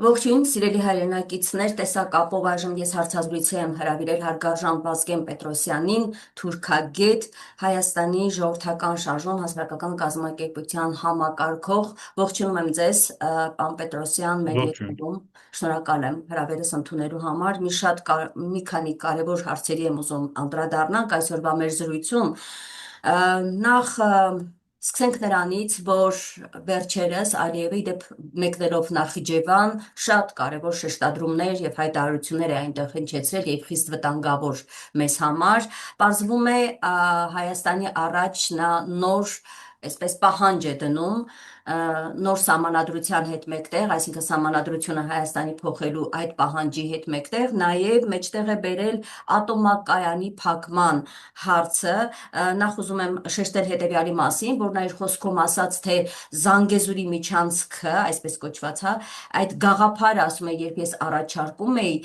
Ողջույն, սիրելի հայրենակիցներ, տեսակապով այժմ ես հարցազրույցի եմ հրավիրել հարգարժան Վազգեն Պետրոսյանին, թուրքագետ, Հայաստանի ժողովրդական շարժում հասարակական կազմակերպության համակարգող։ Ողջունում եմ ձեզ, պարոն Պետրոսյան, մեր Ողջույն։ եթերում։ Շնորհակալ եմ հրավերս ընդունելու համար։ Մի քանի կարևոր հարցերի եմ ուզում անդրադառնանք այսօրվա մեր զրույցում։ Նախ սկսենք նրանից, որ վերջերս Ալիևի դեպ մեկնելով Նախիջևան շատ կարևոր շեշտադրումներ եւ հայտարարություններ է այնտեղ հնչեցրել եւ խիստ վտանգավոր մեզ համար։ Պարզվում է Հայաստանի առաջ նա նոր այսպես պահանջ է դնում նոր սահմանադրության հետ մեկտեղ, այսինքն սահմանադրությունը Հայաստանի փոխելու այդ պահանջի հետ մեկտեղ, նաև մեջտեղ է բերել ատոմակայանի փակման հարցը։ Նախ ուզում եմ շեշտել հետևյալի մասին, որ նա իր խոսքում ասաց, թե Զանգեզուրի միջանցքը, այսպես կոչված, այդ գաղափարը, ասում է, երբ ես առաջարկում էի,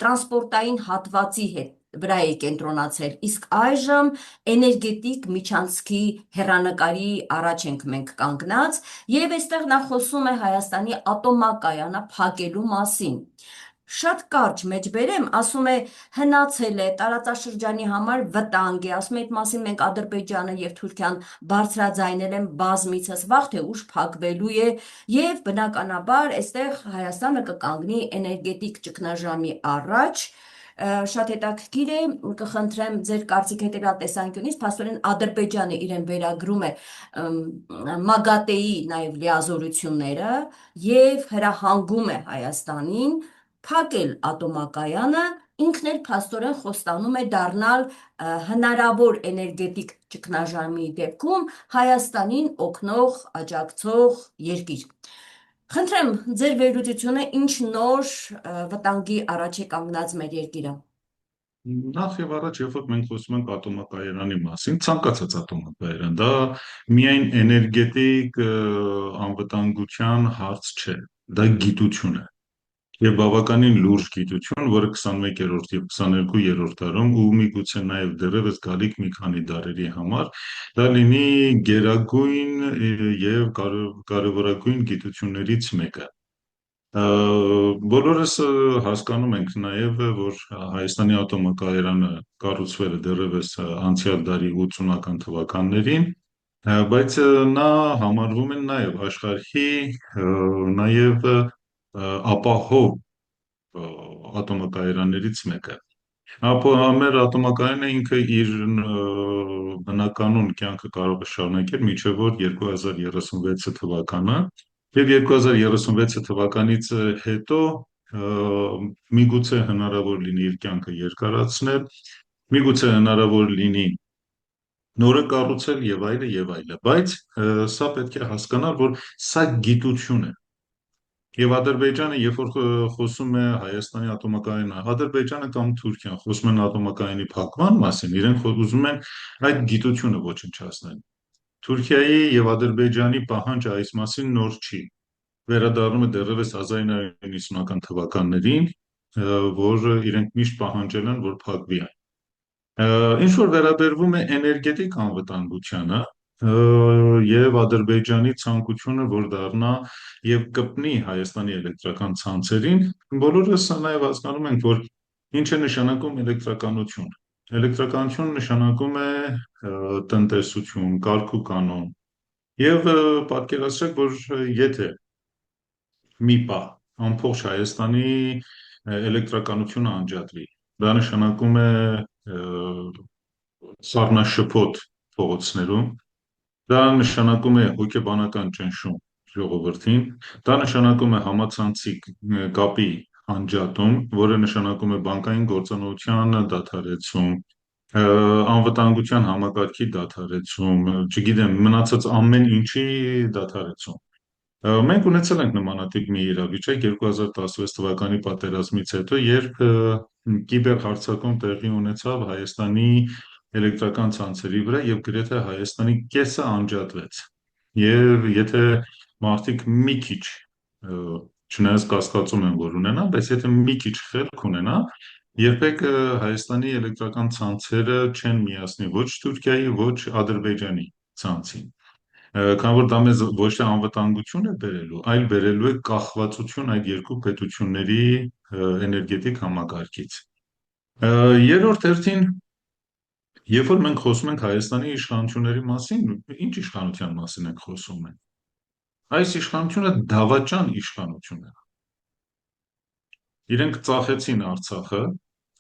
տրանսպորտային հատվածի հետ վրա է կենտրոնացել, իսկ այժմ էներգետիկ միջանցքի հեռանկարի առաջ ենք մենք կանգնած, եւ այստեղ նա խոսում է Հայաստանի ատոմակայանը փակելու մասին։ Շատ կարճ մեջբերեմ, ասում է հնացել է տարածաշրջանի համար վտանգ է, ասում է այդ մասին մենք Ադրբեջանը եւ Թուրքիան բարձրաձայնել են բազմիցս, վաղ թե ուշ փակվելու է եւ բնականաբար այստեղ Հայաստանը կկանգնի էներգետիկ ճգնաժամի առաջ։ Շատ հետաքրքիր է, կխնդրեմ ձեր կարծիք հետևյալ տեսանկյունից, փաստորեն Ադրբեջանը իրեն վերագրում է ՄԱԳԱՏԵ-ի նաև լիազորությունները եւ հրահանգում է Հայաստանին փակել ատոմակայանը, ինքն էլ փաստորեն խոստանում է դառնալ հնարավոր էներգետիկ ճգնաժամի դեպքում Հայաստանին օգնող, աջակցող երկիր։ Խնդրեմ ձեր վերլուծությունը, ինչ նոր վտանգի առաջ է կանգնած մեր երկիրը։ Նախ եւ առաջ, երբ որ մենք խոսում ենք ատոմակայանի մասին, ցանկացած ատոմակայան, դա միայն էներգետիկ անվտանգության հարց չէ, դա գիտություն է։ Եվ բավականին լուրջ գիտություն, որը 21-րդ եւ 22-րդ դարում ու միգուցե նաեւ դեռևս գալիք մի քանի դարերի համար դա լինի գերագույն եւ կարևորագույն գիտություններից մեկը։ Բոլորս հասկանում ենք նաև, որ Հայաստանի ատոմակայարանը կառուցվել է դեռևս անցյալ դարի 80-ական թվականներին, բայց նա համարվում է նաև աշխարհի նաև ապահով ատոմակայարաններից մեկը։ Մեր ատոմակայանը ինքը իր բնականոն կյանքը կարող է շարունակել մինչև որ 2036 թվականը եւ 2036 թվականից հետո միգուցե հնարավոր լինի իր կյանքը երկարացնել, միգուցե հնարավոր լինի նորը կառուցել եւ այլը եւ այլը, բայց սա պետք է հասկանալ, որ սա գիտություն է։ Եվ Ադրբեջանը, երբ որ խոսում է Հայաստանի ատոմակայանի, Ադրբեջանը կամ Թուրքիան խոսում են ատոմակայանի փակման մասին, իրենք ուզում են այդ գիտությունը ոչնչացնել։ Թուրքիայի եւ Ադրբեջանի պահանջը այս մասին նոր չի։ Վերադառնում է դեռևս 1990-ական թվականներին, որ իրենք միշտ պահանջել են, որ փակվի այն։ Ինչ որ վերաբերվում է էներգետիկ անվտանգությանը եւ Ադրբեջանի ցանկությունը, որ դառնա եւ կպնի Հայաստանի էլեկտրական ցանցերին, բոլորս նաեւ հասկանում ենք, որ ինչ է նշանակում էլեկտրականություն։ Էլեկտրականություն նշանակում է տնտեսություն, կարգ ու կանոն։ Եվ պատկերացրեք, որ եթե մի պահ ամբողջ Հայաստանի էլեկտրականությունը անջատվի, դա նշանակում է սառնաշփոթ փողոցներում, դա նշանակում է հոգեբանական ճնշում ժողովրդին, դա նշանակում է համացանցիկ կապի անջատում, որը նշանակում է բանկային գործունեության դադարեցում, անվտանգության համակարգի դադարեցում, չգիտեմ, մնացած ամեն ինչի դադարեցում։ Մենք ունեցել ենք նմանատիպ մի իրավիճակ 2016 թվականի պատերազմից հետո, երբ կիբերհարձակում տեղի ունեցավ Հայաստանի էլեկտրական ցանցերի վրա եւ գրեթե Հայաստանի կեսը անջատվեց։ Եվ եթե մարդիկ մի քիչ, չնայած կասկածում են, որ ունենան, բայց եթե մի քիչ խելք ունենան, երբեք Հայաստանի էլեկտրական ցանցերը չեն միացնի ոչ Թուրքիայի, ոչ Ադրբեջանի ցանցին։ Քանի որ դա մեզ ոչ թե անվտանգություն է բերելու, այլ բերելու է կախվածություն այդ երկու պետությունների էներգետիկ համակարգից։ Երրորդ հերթին, երբ որ մենք խոսում ենք Հայաստանի իշխանությունների մասին, ինչ իշխանության մասին ենք խոսում ենք։ Այս իշխանությունը դավաճան իշխանություն է։ Իրենք ծախեցին Արցախը,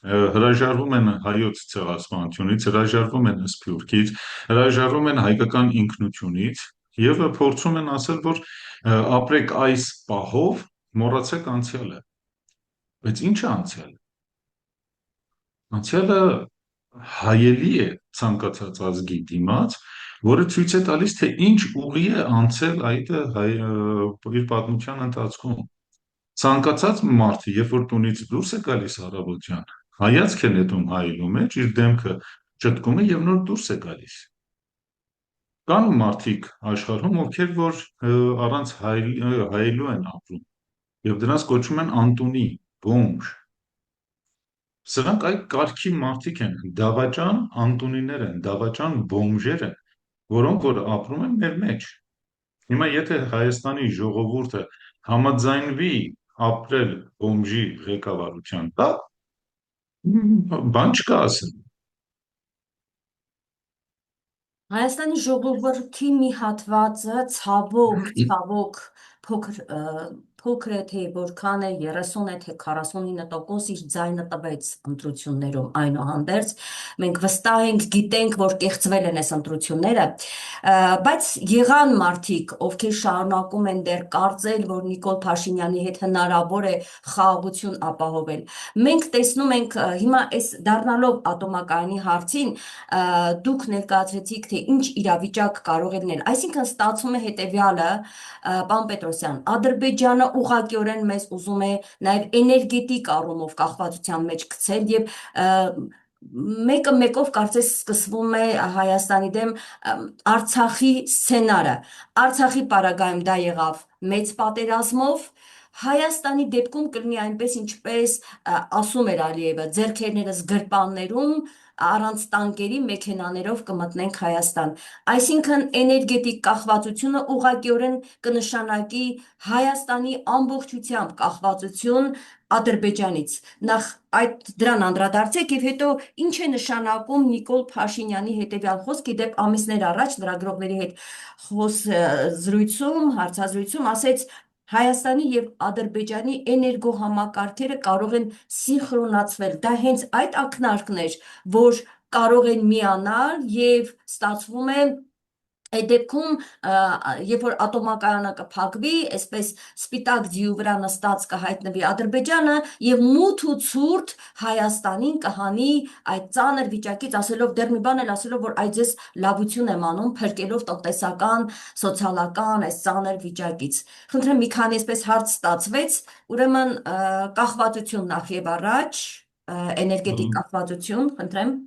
հրաժարվում են հայոց ցեղասպանությունից, հրաժարվում են Սփյուռքից, հրաժարվում են հայկական ինքնությունից եւ փորձում են ասել, որ ապրեք այս պահով, մոռացեք անցյալը։ Բայց ի՞նչ է անցյալը։ Անցյալը հայելի է ցանկացած ազգի դիմաց, որը ցույց է տալիս, թե ինչ ուղի է անցել այդ իր պատմության ընթացքում։ Ցանկացած մարդ, երբ որ տունից դուրս է գալիս առավոտյան, հայացք է նետում հայելու մեջ, իր դեմքը ճտկում է եւ նոր դուրս է գալիս։ Կան մարդիկ աշխարհում, ովքեր որ առանց հայելու են ապրում եւ դրանց կոչում են անտունի, բոմժ։ Սրանք այդ կարգի մարդիկ են, դավաճան անտունիներ են, դավաճան բոմժեր են, որոնք որ ապրում են մեր մեջ։ Հիմա եթե Հայաստանի ժողովուրդը համաձայնվի ապրել բոմժի ղեկավարության տակ, բան չկա ասել։ Հայաստանի ժողովրդի մի հատվածը ցավոք փոքր է թե որքան է 30 է թե 49% իր ձայնը տվեց ընտրություններում այնուհանդերձ մենք վստահ ենք գիտենք որ կեղծվել են այս ընտրությունները բայց եղան մարդիկ ովքեր շարունակում են դեռ կարծել որ Նիկոլ Փաշինյանի հետ հնարավոր է խաղաղություն ապահովել մենք տեսնում ենք հիմա այս դառնալով ատոմակայանի հարցին դուք ներկայացրեցիք թե ինչ իրավիճակ կարող է լինել այսինքն ստացվում է հետեւյալը պարոն Պետրոսյան Ադրբեջանը ուղղակիորեն մեզ ուզում է նաև էներգետիկ առումով կախվածության մեջ գցել եւ մեկը մեկով կարծես սկսվում է Հայաստանի դեմ Արցախի սցենարը Արցախի պարագայում դա եղավ մեծ պատերազմով Հայաստանի դեպքում կլինի այնպես ինչպես ասում էր Ալիևը ձեռքերներս գրպաններում առանց տանկերի մեքենաներով կմտնենք Հայաստան այսինքն էներգետիկ կախվածությունը ուղղակիորեն կնշանակի Հայաստանի ամբողջությամբ կախվածություն Ադրբեջանից նախ այդ դրան անդրադարձեք եւ հետո ինչ է նշանակում Նիկոլ Փաշինյանի հետեւյալ խոսքը դեպ ամիսներ առաջ լրագրողների հետ հարցազրույցում ասեց Հայաստանի եւ Ադրբեջանի էներգոհամակարգերը կարող են սինխրոնացվել դա հենց այդ ակնարկն էր որ կարող են միանալ եւ ստացվում է այդ դեպքում երբ որ ատոմակայանը կփակվի, այսպես սպիտակ ձիու վրա նստած կհայտնվի Ադրբեջանը եւ մութ ու ցուրտ Հայաստանին կհանի այդ ծանր վիճակից ասելով դեռ մի բան էլ ասելով որ այդ ձեզ լավություն եմ անում փրկելով տնտեսական, սոցիալական այս ծանր վիճակից։ Խնդրեմ մի քանի այսպես հարց ստացվեց, ուրեմն կախվածություն նախ եւ առաջ, էներգետիկ կախվածություն, խնդրեմ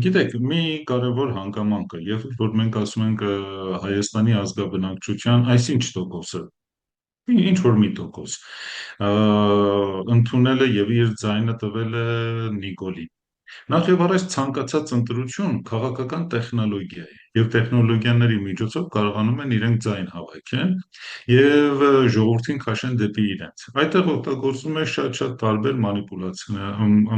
Գիտեք, մի կարևոր հանգամանք է, երբ որ մենք ասում ենք Հայաստանի ազգաբնակչության այսինչ տոկոսը, ինչ որ մի տոկոս, ընդունել է եւ իր ձայնը տվել է Նիկոլին։ Նախ եւ առաջ ցանկացած ընտրություն քաղաքական տեխնոլոգիա է եւ տեխնոլոգիաների միջոցով կարողանում են իրենք ձայն հավաքեն եւ ժողովրդին քաշեն դեպի իրենց։ Այդտեղ օգտագործում է շատ-շատ տարբեր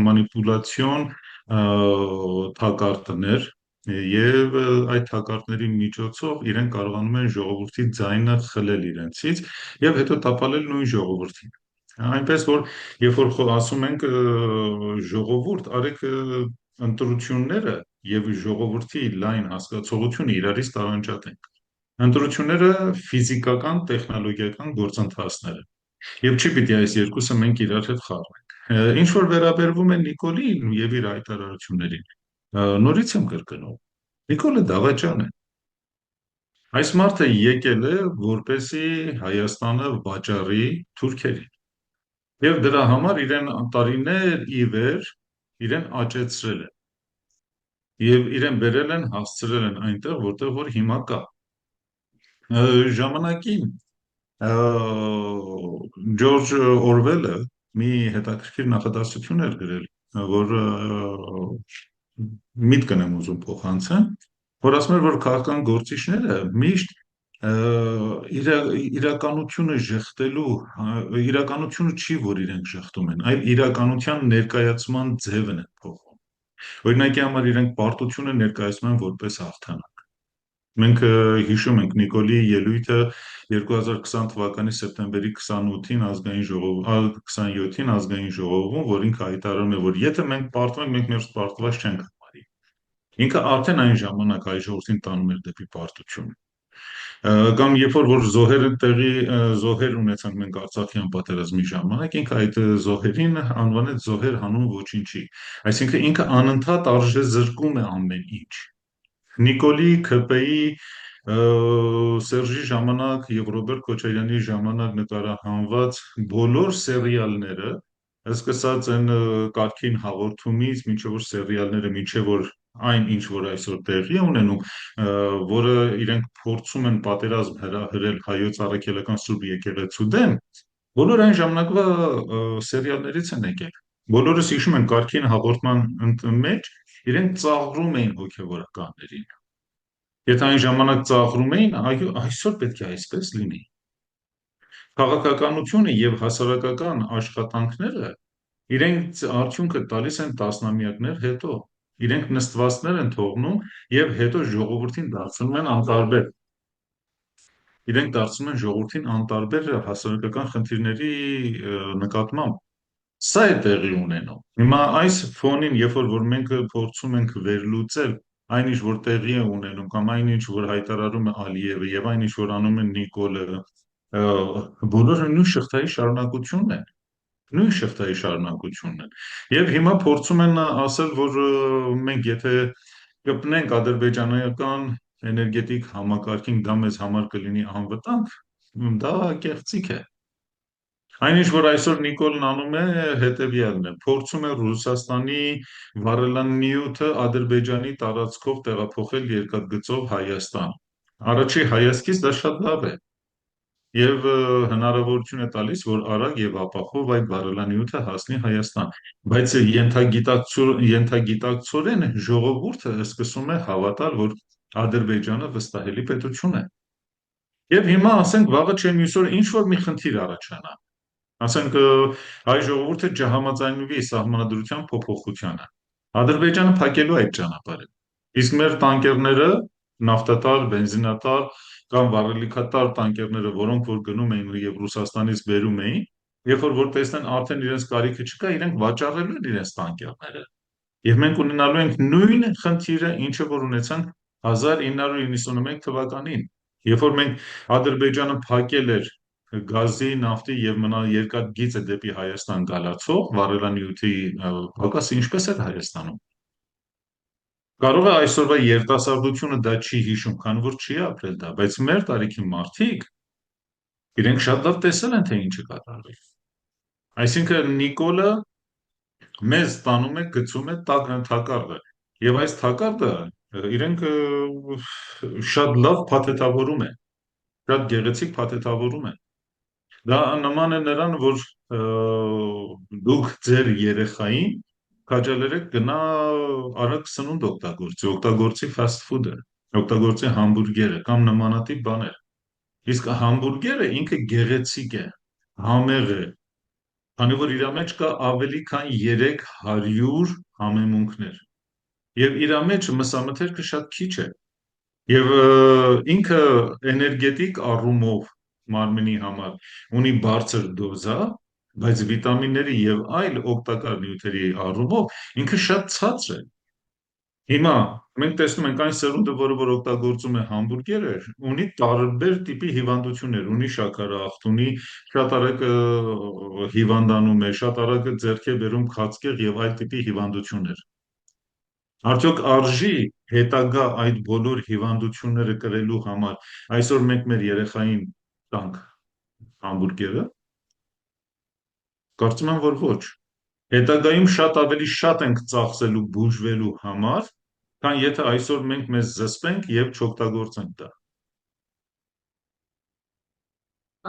մանիպուլացիոն թակարդներ եւ այդ թակարդների միջոցով իրենք կարողանում են ժողովրդի ձայնը խլել իրենցից եւ հետո տապալել նույն ժողովրդին։ Այնպես որ երբ որ ասում ենք ժողովուրդ, արեք ընտրությունները եւ ժողովրդի լայն հասկացողությունը իրարից տարանջատենք։ Ընտրությունները ֆիզիկական, տեխնոլոգիական գործընթացներ են։ Եվ չի պիտի այս երկուսը մենք իրար հետ խառնենք։ Ինչ որ վերաբերվում է Նիկոլին եւ իր հայտարարություններին, նորից եմ կրկնում։ Նիկոլը դավաճան է։ Այս մարդը եկել է, որպեսի Հայաստանը վաճառի թուրքերին։ Եվ դրա համար իրեն տարիներ ի վեր իրեն աճեցրել է։ Եվ իրեն բերել են, հասցրել են այնտեղ, որտեղ որ հիմա կա։ Ժամանակին Ջորջ Օրվելը մի հետաքրքիր նախադասություն էր գրել, որ միտքն եմ ուզում փոխանցեմ, որ ասում էր, որ քաղաքական գործիչները միշտ իրականությունը ժխտելու, իրականությունը չի, որ իրենք ժխտում են, այլ իրականության ներկայացման ձևն են փոխում։ Օրինակի համար իրենք պարտությունը ներկայացնում են որպես հաղթանակ։ Մենք հիշում ենք Նիկոլի ելույթը 2020 թվականի սեպտեմբերի 28-ին ազգային ժողովում, 27-ին ազգային ժողովում, որ ինքը հայտարարում է, որ եթե մենք պարտվենք, մենք մերս պարտված չենք համարի։ Ինքը արդեն այն ժամանակ հայ ժողովրդին տանում էր դեպի պարտություն։ Կամ երբ որ զոհեր ունեցանք մենք Արցախյան պատերազմի ժամանակ, ինքը այդ զոհերին անվանեց զոհեր հանուն ոչինչի։ Այսինքն ինքը անընդհատ արժե զրկում է ամեն ինչ։ Նիկոլի, ՔՊ-ի, Սերժի ժամանակ եւ Ռոբերտ Քոչարյանի ժամանակ նկարահանված բոլոր սերիալները, սկսած այն կարգին հաղորդումից, մինչև որ սերիալները, մինչև որ այն ինչ որ այսօր տեղի է ունենում, որը իրենք փորձում են պատերազմ հրահրել հայոց առաքելական Սուրբ եկեղեցու դեմ, բոլոր այն ժամանակվա սերիալներից են եկել։ Բոլորս հիշում են կարգին հաղորդման մեջ իրենք ծաղրում էին հոգևորականներին։ Եթե այն ժամանակ ծաղրում էին, այսօր պետք է այսպես լինի։ Քաղաքականությունը եւ հասարակական աշխատանքները իրենք արդյունքը տալիս են տասնամյակներ հետո։ Իրենք նստվածներ են թողնում եւ հետո ժողովրդին դարձնում են անտարբեր։ Իրենք դարձնում են ժողովրդին անտարբեր հասարակական խնդիրների նկատմամբ։ Սա է տեղի ունենում։ Հիմա այս ֆոնին, որ մենք փորձում ենք վերլուծել այն ինչ որ տեղի է ունենում կամ այն ինչ որ հայտարարում է Ալիևը եւ այն ինչ որ անում է Նիկոլը, բոլորը նույն շղթայի շարունակությունն են։ Նույն շղթայի շարունակությունն են։ Եվ հիմա փորձում են ասել, որ մենք եթե կպնենք ադրբեջանական էներգետիկ համակարգին, դա մեզ համար կլինի անվտանգ, դա կեղծիք է։ Այնինչ որ այսօր Նիկոլն անում է հետևյալն է, փորձում է Ռուսաստանի վառելանյութը Ադրբեջանի տարածքով տեղափոխել երկաթգծով Հայաստան։ Առաջի հայացքից դա շատ լավ է եւ հնարավորություն է տալիս, որ արագ եւ ապախով այդ վառելանյութը հասնի Հայաստան, բայց ենթագիտակցորեն ժողովուրդը սկսում է հավատալ, որ Ադրբեջանը վստահելի պետություն է։ Եվ հիմա ասենք վաղը չէ մյուս օր ինչ որ մի խնդիր առաջանա, ասենք հայ ժողովուրդը չհամաձայնվի սահմանադրության փոփոխությանը։ Ադրբեջանը փակելու է այդ ճանապարհը։ Իսկ մեր տանկերները, նավթատար, բենզինատար կամ վառելիքատար տանկերները, որոնք որ գնում էին եւ Ռուսաստանից բերում էին, երբ որ տեսնեն արդեն իրենց կարիքը չկա, իրենք վաճառելու են իրենց տանկերները։ Եվ մենք ունենալու ենք նույն խնդիրը, ինչը որ ունեցանք 1991 թվականին, երբ որ մենք Ադրբեջանը փակել էր գազի, նավթի եւ երկաթգիծը դեպի Հայաստան գալացող վառելանյութի պակասը ինչպես էր Հայաստանում։ Կարող է այսօրվա երիտասարդությունը դա չի հիշում, քանի որ չի ապրել դա, բայց մեր տարիքի մարդիկ իրենք շատ լավ տեսել են, թե ինչը կատարվել։ Այսինքն Նիկոլը մեզ տանում է, գցում է թակարդը, եւ այս թակարդը իրենք շատ լավ փաթեթավորում են, շատ գեղեցիկ փաթեթավորում են։ Դա նման է նրան, որ դուք ձեր երեխային քաջալերեք գնա արագ սնունդ օգտագործի fast food-ը, օգտագործի համբուրգերը կամ նմանատիպ բաներ։ Իսկ համբուրգերը ինքը գեղեցիկ է, համեղ է, քանի որ իր մեջ կա ավելի քան 300 համեմունքներ։ Եվ իր մեջ մսամթերքը շատ քիչ է։ Եվ ինքը էներգետիկ առումով մարմնի համար ունի բարձր դոզա, բայց վիտամինների եւ այլ օգտակար նյութերի առումով ինքը շատ ցածր է։ Հիմա մենք տեսնում ենք այն սերունդը, որը օգտագործում է համբուրգերը, ունի տարբեր տիպի հիվանդություններ, ունի շաքարախտ, ունի շատ արագ հիվանդանում է, շատ արագ ձեռք է բերում քաղցկեղ եւ այլ տիպի հիվանդություններ։ Արդյոք արժի հետագա այդ բոլոր հիվանդությունները կրելու համար այսօր մենք մեր երեխային տանք համբուրգերը։ Կարծում եմ, որ ոչ։ Հետագայում շատ ավելի շատ ենք ծախսելու բուժվելու համար, քան եթե այսօր մենք մեզ զսպենք եւ չօգտագործենք դա։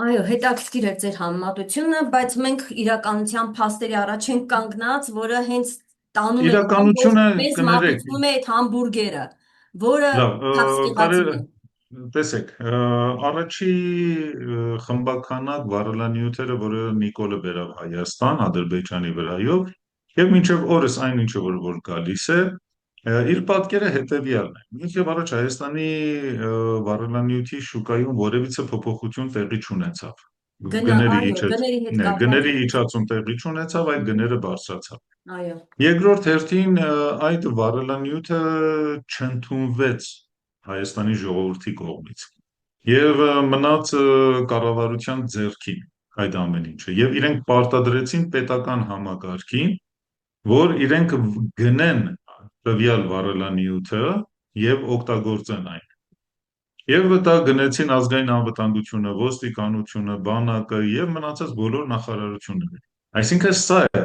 Այո, հետաքրքիր է ձեր համեմատությունը, բայց մենք իրականության փաստերի առաջ ենք կանգնած, որը հենց տանում է, որ Իրականությունը մեզ կներեք, մատուցնում է այդ համբուրգերը։ որը Լավ, քաղցկեղացին է։ տեսեք, առաջի խմբականակ վարելանյութերը, որը Նիկոլը բերավ Հայաստան, Ադրբեջանի վրայով, եւ մինչև օրս այն ինչը որ գալիս է, իր պատկերը հետեւյալն է։ Մինչև առաջ Հայաստանի վարելանյութի շուկայում որևիցե փոփոխություն տեղի չունեցավ։ Այո, գների հետ կապված Գների էր։ իջացում տեղի չունեցավ, այդ գները բարձրացավ։ Այո։ Երկրորդ հերթին այդ վարելանյութը չընդունվեց Հայաստանի ժողովրդի կողմից եւ մնաց կառավարության ձեռքին այդ ամեն ինչը եւ իրենք պարտադրեցին պետական համակարգին, որ իրենք գնեն տվյալ վարելանյութը եւ օգտագործեն այն։ Եվ դա գնեցին ազգային անվտանգությունը, ոստիկանությունը, բանակը եւ մնացած բոլոր նախարարությունները։ Այսինքն սա է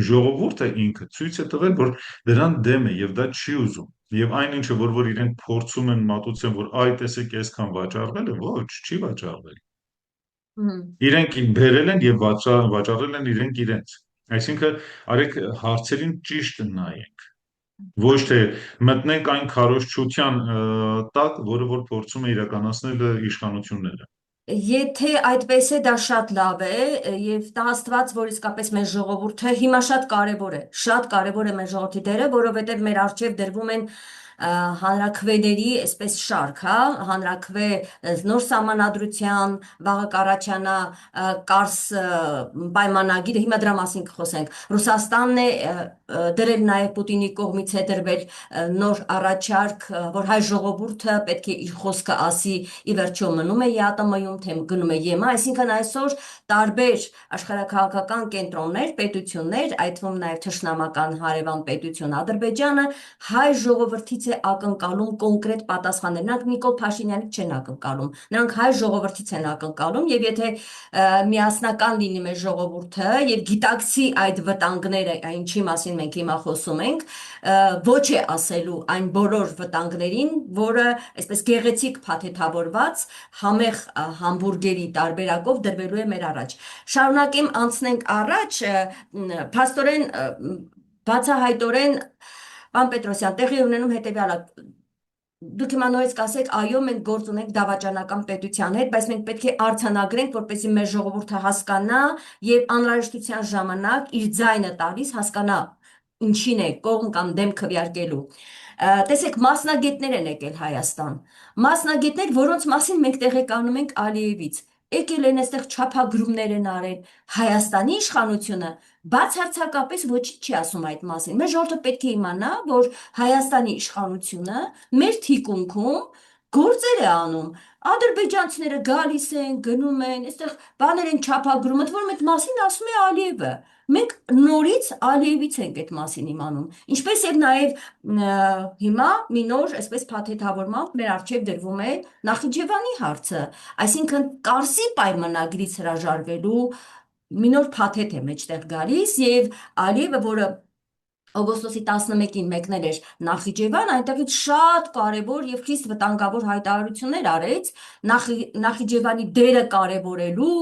ժողովուրդը ինքը ցույց է տվել, որ դրան դեմ է եւ դա չի ուզում։ Եվ այն ինչը որ իրենք փորձում են մատուցեն, որ այ տեսեք այսքան վաճառվել է, ոչ, չի վաճառվել։ Հմ։ Իրենք բերել են եւ վաճառել են իրենց։ Այսինքն արեք հարցերին ճիշտ նայենք, ոչ թե մտնենք այն քարոզչության տակ, որը որ փորձում է իրականացնել իշխանությունները։ Եթե այդպես է, դա շատ լավ է եւ տա Աստված, որ իսկապես մեր ժողովուրդը հիմա շատ կարեւոր է մեր ժողովրդի դերը, որովհետեւ մեր առջեւ դրվում են հանրաքվեների այսպես շարք, հա, հանրաքվե նոր սահմանադրության, վաղը կառաջանա Կարս պայմանագիրը, հիմա դրա մասին կխոսենք։ Ռուսաստանն է դրել նաև Պուտինի կողմից է դրվել նոր առաջարկ, որ հայ ժողովուրդը պետք է իր խոսքը ասի, ի վերջո մնում է ԵԱՏՄ-ում, թե գնում է ԵՄ, այսինքն այսօր տարբեր աշխարհաքաղաքական կենտրոններ, պետություններ, այդ թվում նաև թշնամական հարևան պետություն Ադրբեջանը, հայ ժողովրդից է ակնկալում կոնկրետ պատասխաններ։ Նրանք Նիկոլ Փաշինյանից չեն ակնկալում, նրանք հայ ժողովրդից են ակնկալում, եւ եթե միասնական լինի մեր ժողովուրդը եւ գիտակցի այդ վտանգները, ինչի մասին մենք հիմա խոսում ենք, ոչ է ասելու այն բոլոր վտանգներին, որը այսպես գեղեցիկ փաթեթավորված համեղ համբուրգերի տարբերակով դրվելու է մեր առաջ։ Շարունակեմ, անցնենք առաջ, փաստորեն բացահայտորեն Պան Պետրոսյան, տեղի ունենում հետևյալը, դուք հիմա նորից կասեք, այո, մենք գործ ունենք դավաճանական պետության հետ, բայց մենք պետք է արձանագրենք, որպեսզի մեր ժողովուրդը հասկանա եւ անհրաժեշտության ժամանակ իր ձայնը տալիս հասկանա ինչին է կողմ կամ դեմ քվեարկելու։ Տեսեք, մասնագետներ են եկել Հայաստան, մասնագետներ, որոնց մասին մենք տեղեկանում ենք Ալիևից, եկել են այստեղ չափագրումներ են արել, Հայաստանի իշխանությունը բացարձակապես ոչինչ չի ասում այդ մասին։ Մեր ժողովուրդը պետք է իմանա, որ Հայաստանի իշխանությունը մեր թիկունքում գործեր է անում։ Ադրբեջանցիները գալիս են, գնում են, այստեղ բաներ են չափագրում, ընդ որում այդ մասին ասում է Ալիևը։ Մենք նորից Ալիևից ենք այդ մասին իմանում։ Ինչպես եւ նաեւ հիմա մի նոր այսպես փաթեթավորմամբ մեր առջև դրվում է Նախիջևանի հարցը, այսինքն Կարսի պայմանագրից հրաժարվելու մի նոր փաթեթ է մեջտեղ գալիս եւ Ալիևը, որը օգոստոսի 11-ին մեկնել էր Նախիջևան, այնտեղից շատ կարևոր եւ խիստ վտանգավոր հայտարարություններ արեց Նախիջևանի դերը կարևորելու,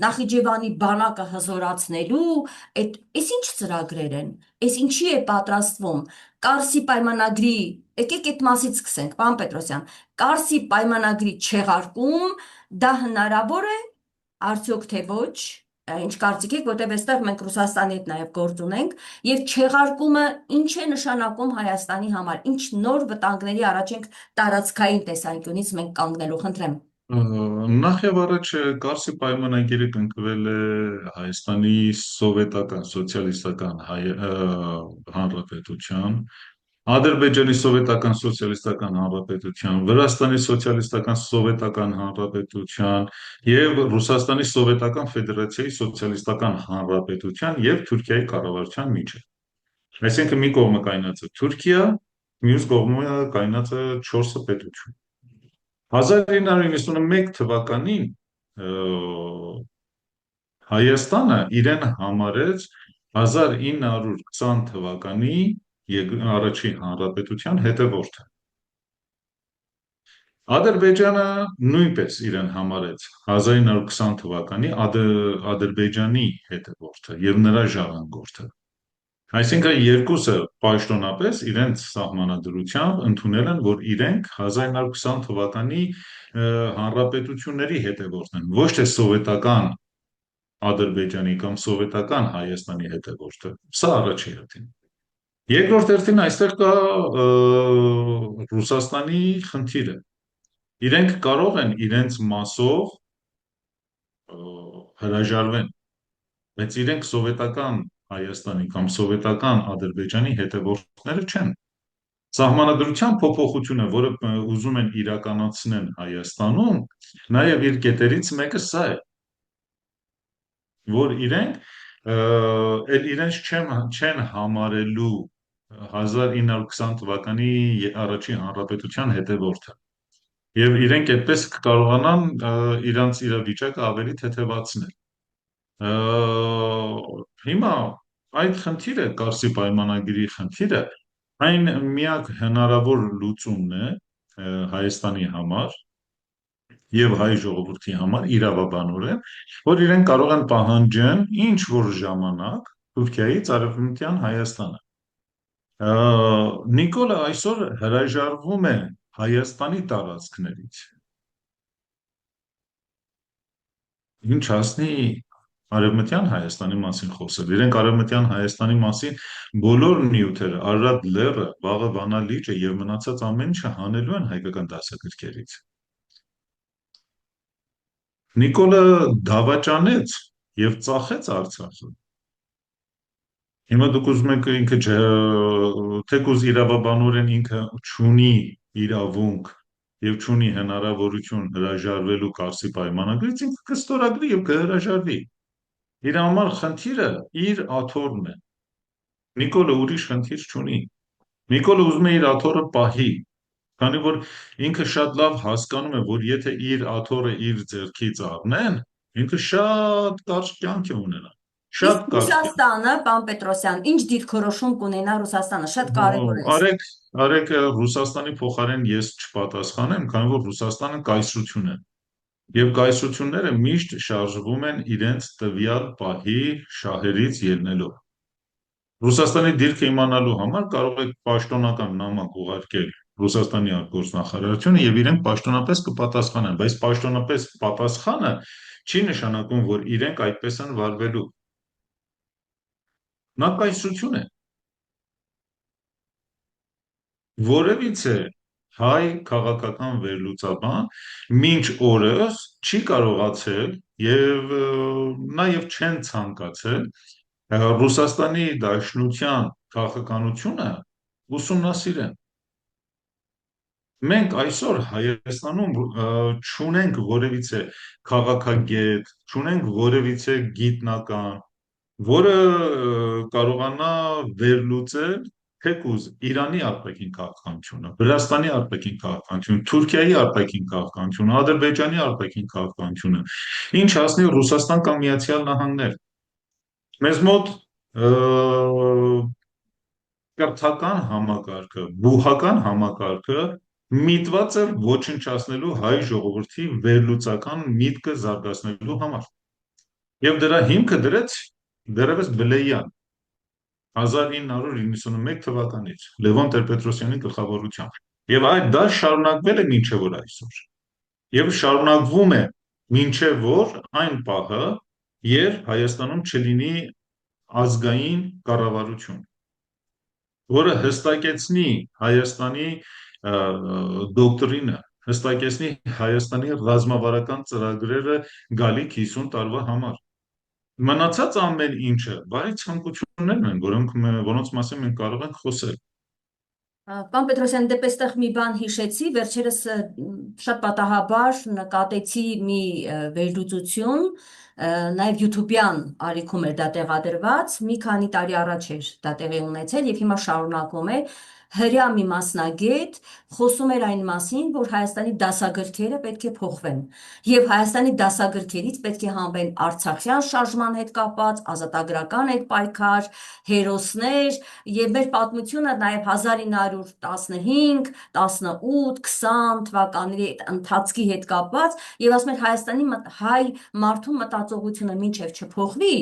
Նախիջևանի բանակը հզորացնելու, այս ինչ ծրագրեր են, այս ինչի է պատրաստվում։ Կարսի պայմանագրի, եկեք այդ մասից սկսենք, պարոն Պետրոսյան, Կարսի պայմանագրի չեղարկում, դա հնարավոր է, արդյոք թե ոչ, ինչ կարծիք եք, որտեղ այստեղ մենք Ռուսաստանի հետ նաև գործ ունենք, եւ չեղարկումը ինչ է նշանակում Հայաստանի համար, ինչ նոր վտանգների առաջ ենք տարածքային տեսանկյունից մենք կանգնելու, խնդրեմ։ Նախ եւ առաջ Կարսի պայմանագիրը կնքվել է Հայաստանի սովետական սոցիալիստական հանրապետության, Ադրբեջանի սովետական սոցիալիստական հանրապետության, Վրաստանի սոցիալիստական սովետական հանրապետության եւ Ռուսաստանի սովետական ֆեդերացիայի սոցիալիստական հանրապետության եւ Թուրքիայի կառավարության միջեւ։ Այսինքն մի կողմը կայնած է Թուրքիա, մյուս կողմը կայնած է 4 պետություն։ 1991 թվականին Հայաստանը իրեն համարեց 1920 թվականի առաջին հանրապետության հետևորդը։ Ադրբեջանը նույնպես իրեն համարեց 1920 թվականի Ադրբեջանի հետևորդը եւ նրա ժառանգորդը։ Այսինքն երկուսը պաշտոնապես իրենց սահմանադրությամբ ընդունել են, որ իրենք 1920 թվականի հանրապետությունների հետևորդն են, ոչ թե սովետական Ադրբեջանի կամ սովետական Հայաստանի հետևորդը։ Սա առաջի հերթին։ Երկրորդ հերթին այստեղ կա Ռուսաստանի խնդիրը։ Իրենք կարող են իրենց մասով հրաժարվեն, բայց իրենք սովետական Հայաստանի կամ սովետական Ադրբեջանի հետևորդները չեն։ Սահմանադրության փոփոխությունը, որը ուզում են իրականացնել Հայաստանում, նաև իր կետերից մեկը սա է, որ իրենք էլ իրենց չեն համարելու 1920 թվականի առաջին հանրապետության հետևորդը։ Եվ իրենք այդպես կկարողանան իրանց իրավիճակը ավելի թեթևացնել։ Հիմա այդ խնդիրը, Կարսի պայմանագրի խնդիրը, այն միակ հնարավոր լուծումն է Հայաստանի համար եւ հայ ժողովրդի համար իրավաբանորեն, որ իրենք կարող են պահանջեն ինչ որ ժամանակ Թուրքիայից Արևմտյան Հայաստանը։ Նիկոլը այսօր հրաժարվում է Հայաստանի տարածքներից։ Ինչ հասնի Արևմտյան Հայաստանի մասին խոսել։ Իրենք Արևմտյան Հայաստանի մասին բոլոր նյութերը, Արարատ լեռը, Վաղը Վանա լիճը եւ մնացած ամեն ինչը հանելու են հայկական դասագրքերից։ Նիկոլը դավաճանեց եւ ծախեց Արցախը։ Հիմա դուք ուզում եք ինքը թեկուզ իրավաբանորեն ինքը չունի իրավունք եւ չունի հնարավորություն հրաժարվելու Կարսի պայմանագրից, ինքը կստորագրի եւ կհրաժարվի։ Իր համար խնդիրը իր աթոռն է։ Նիկոլը ուրիշ խնդիր չունի։ Նիկոլը ուզում է իր աթոռը պահի, քանի որ ինքը շատ լավ հասկանում է, որ եթե իր աթոռը իր ձեռքից առնեն, ինքը շատ կարճ կյանք է ունենա։ Շատ Իսկ կարճ կյանք։ Ռուսաստանը, պարոն Պետրոսյան, ինչ դիրքորոշում կունենա Ռուսաստանը, շատ կարևոր է այս։ Արեք, արեք Ռուսաստանի փոխարեն ես չպատասխանեմ, քանի որ Ռուսաստանը կայսրություն է։ Եվ կայսրությունները միշտ շարժվում են իրենց տվյալ պահի շահերից ելնելով։ Ռուսաստանի դիրքը իմանալու համար կարող եք պաշտոնական նամակ ուղարկել Ռուսաստանի արտգործնախարարությունը եւ իրենք պաշտոնապես կպատասխանեն, բայց պաշտոնապես պատասխանը չի նշանակում, որ իրենք այդպես են վարվելու։ Նա կայսրություն է։ Որևիցե հայ քաղաքական վերլուծաբան մինչ օրս չի կարողացել եւ նաեւ չեն ցանկացել Ռուսաստանի Դաշնության քաղաքականությունը ուսումնասիրեն։ Մենք այսօր Հայաստանում չունենք որևիցե քաղաքագետ, չունենք որևիցե գիտնական, որը կարողանա վերլուծել թեկուզ Իրանի արտաքին քաղաքականությունը, Վրաստանի արտաքին քաղաքականությունը, Թուրքիայի արտաքին քաղաքականությունը, Ադրբեջանի արտաքին քաղաքականությունը, ինչ հասնի Ռուսաստան կամ Միացյալ Նահանգներ։ Մեզ մոտ կրթական համակարգը, բուհական համակարգը միտված է ոչնչացնելու հայ ժողովրդի վերլուծական միտքը զարգացնելու համար։ Եվ դրա հիմքը դրեց դեռևս Բլեյան 1991 թվականից Լևոն Տեր-Պետրոսյանի գլխավորությամբ։ Եվ այդ դա շարունակվել է մինչև որ այսօր։ Եվ շարունակվում է մինչև որ այն պահը, երբ Հայաստանում չլինի ազգային կառավարություն, որը հստակեցնի Հայաստանի դոկտրինը, հստակեցնի Հայաստանի ռազմավարական ծրագրերը գալիք 50 տարվա համար։ Մնացած ամեն ինչը բարի ցանկություններն են, որոնց մասին մենք կարող ենք խոսել։ Պարոն Պետրոսյան, դե այստեղ մի բան հիշեցի, վերջերս շատ պատահաբար նկատեցի մի վերլուծություն, նաև YouTube-յան ալիքում էր դա տեղադրված, մի քանի տարի առաջ էր դա տեղի ունեցել եւ հիմա շարունակվում է, հրյա մի մասնագետ խոսում էր այն մասին, որ Հայաստանի դասագրքերը պետք է փոխվեն եւ Հայաստանի դասագրքերից պետք է հանվեն Արցախյան շարժման հետ կապված, ազատագրական այդ պայքար, հերոսներ եւ մեր պատմությունը նաեւ 1915, 18, 20 թվականների ընթացքի հետ կապված եւ ասում էր Հայաստանի հայ մարդու մտածողությունը մինչեւ չփոխվի,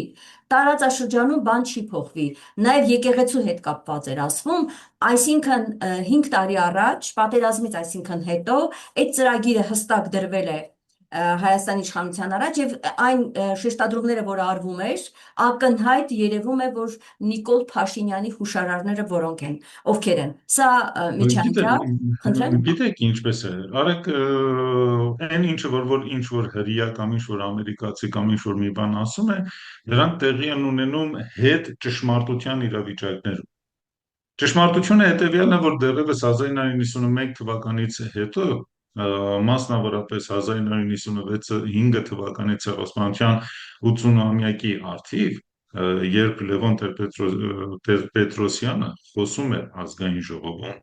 տարածաշրջանում բան չի փոխվի։ Նաև եկեղեցու հետ կապված էր ասվում, այսինքն 5 տարի առաջ, պատերազմից այսինքն հետո, այդ ծրագիրը հստակ դրվել է Հայաստանի իշխանության առաջ եւ այն շեշտադրումները, որ արվում էր, ակնհայտ երևում է, որ Նիկոլ Փաշինյանի հուշարարները որոնք են, ովքեր են։ Սա միջանկյալ, խնդրեմ։ Գիտեք ինչպես է, արեք այն ինչ որ հրեա կամ ինչ որ ամերիկացի կամ ինչ որ մի բան ասում է, դրանք տեղի են ունենում հետ ճշմարտության իրավիճակներում։ Ճշմարտությունը հետևյալն է, որ դեռևս 1991 թվականից հետո, մասնավորապես 1995 թվականի ցեղասպանության 80-ամյակի առթիվ, երբ Լևոն Տեր-Պետրոսյանը խոսում է ազգային ժողովում,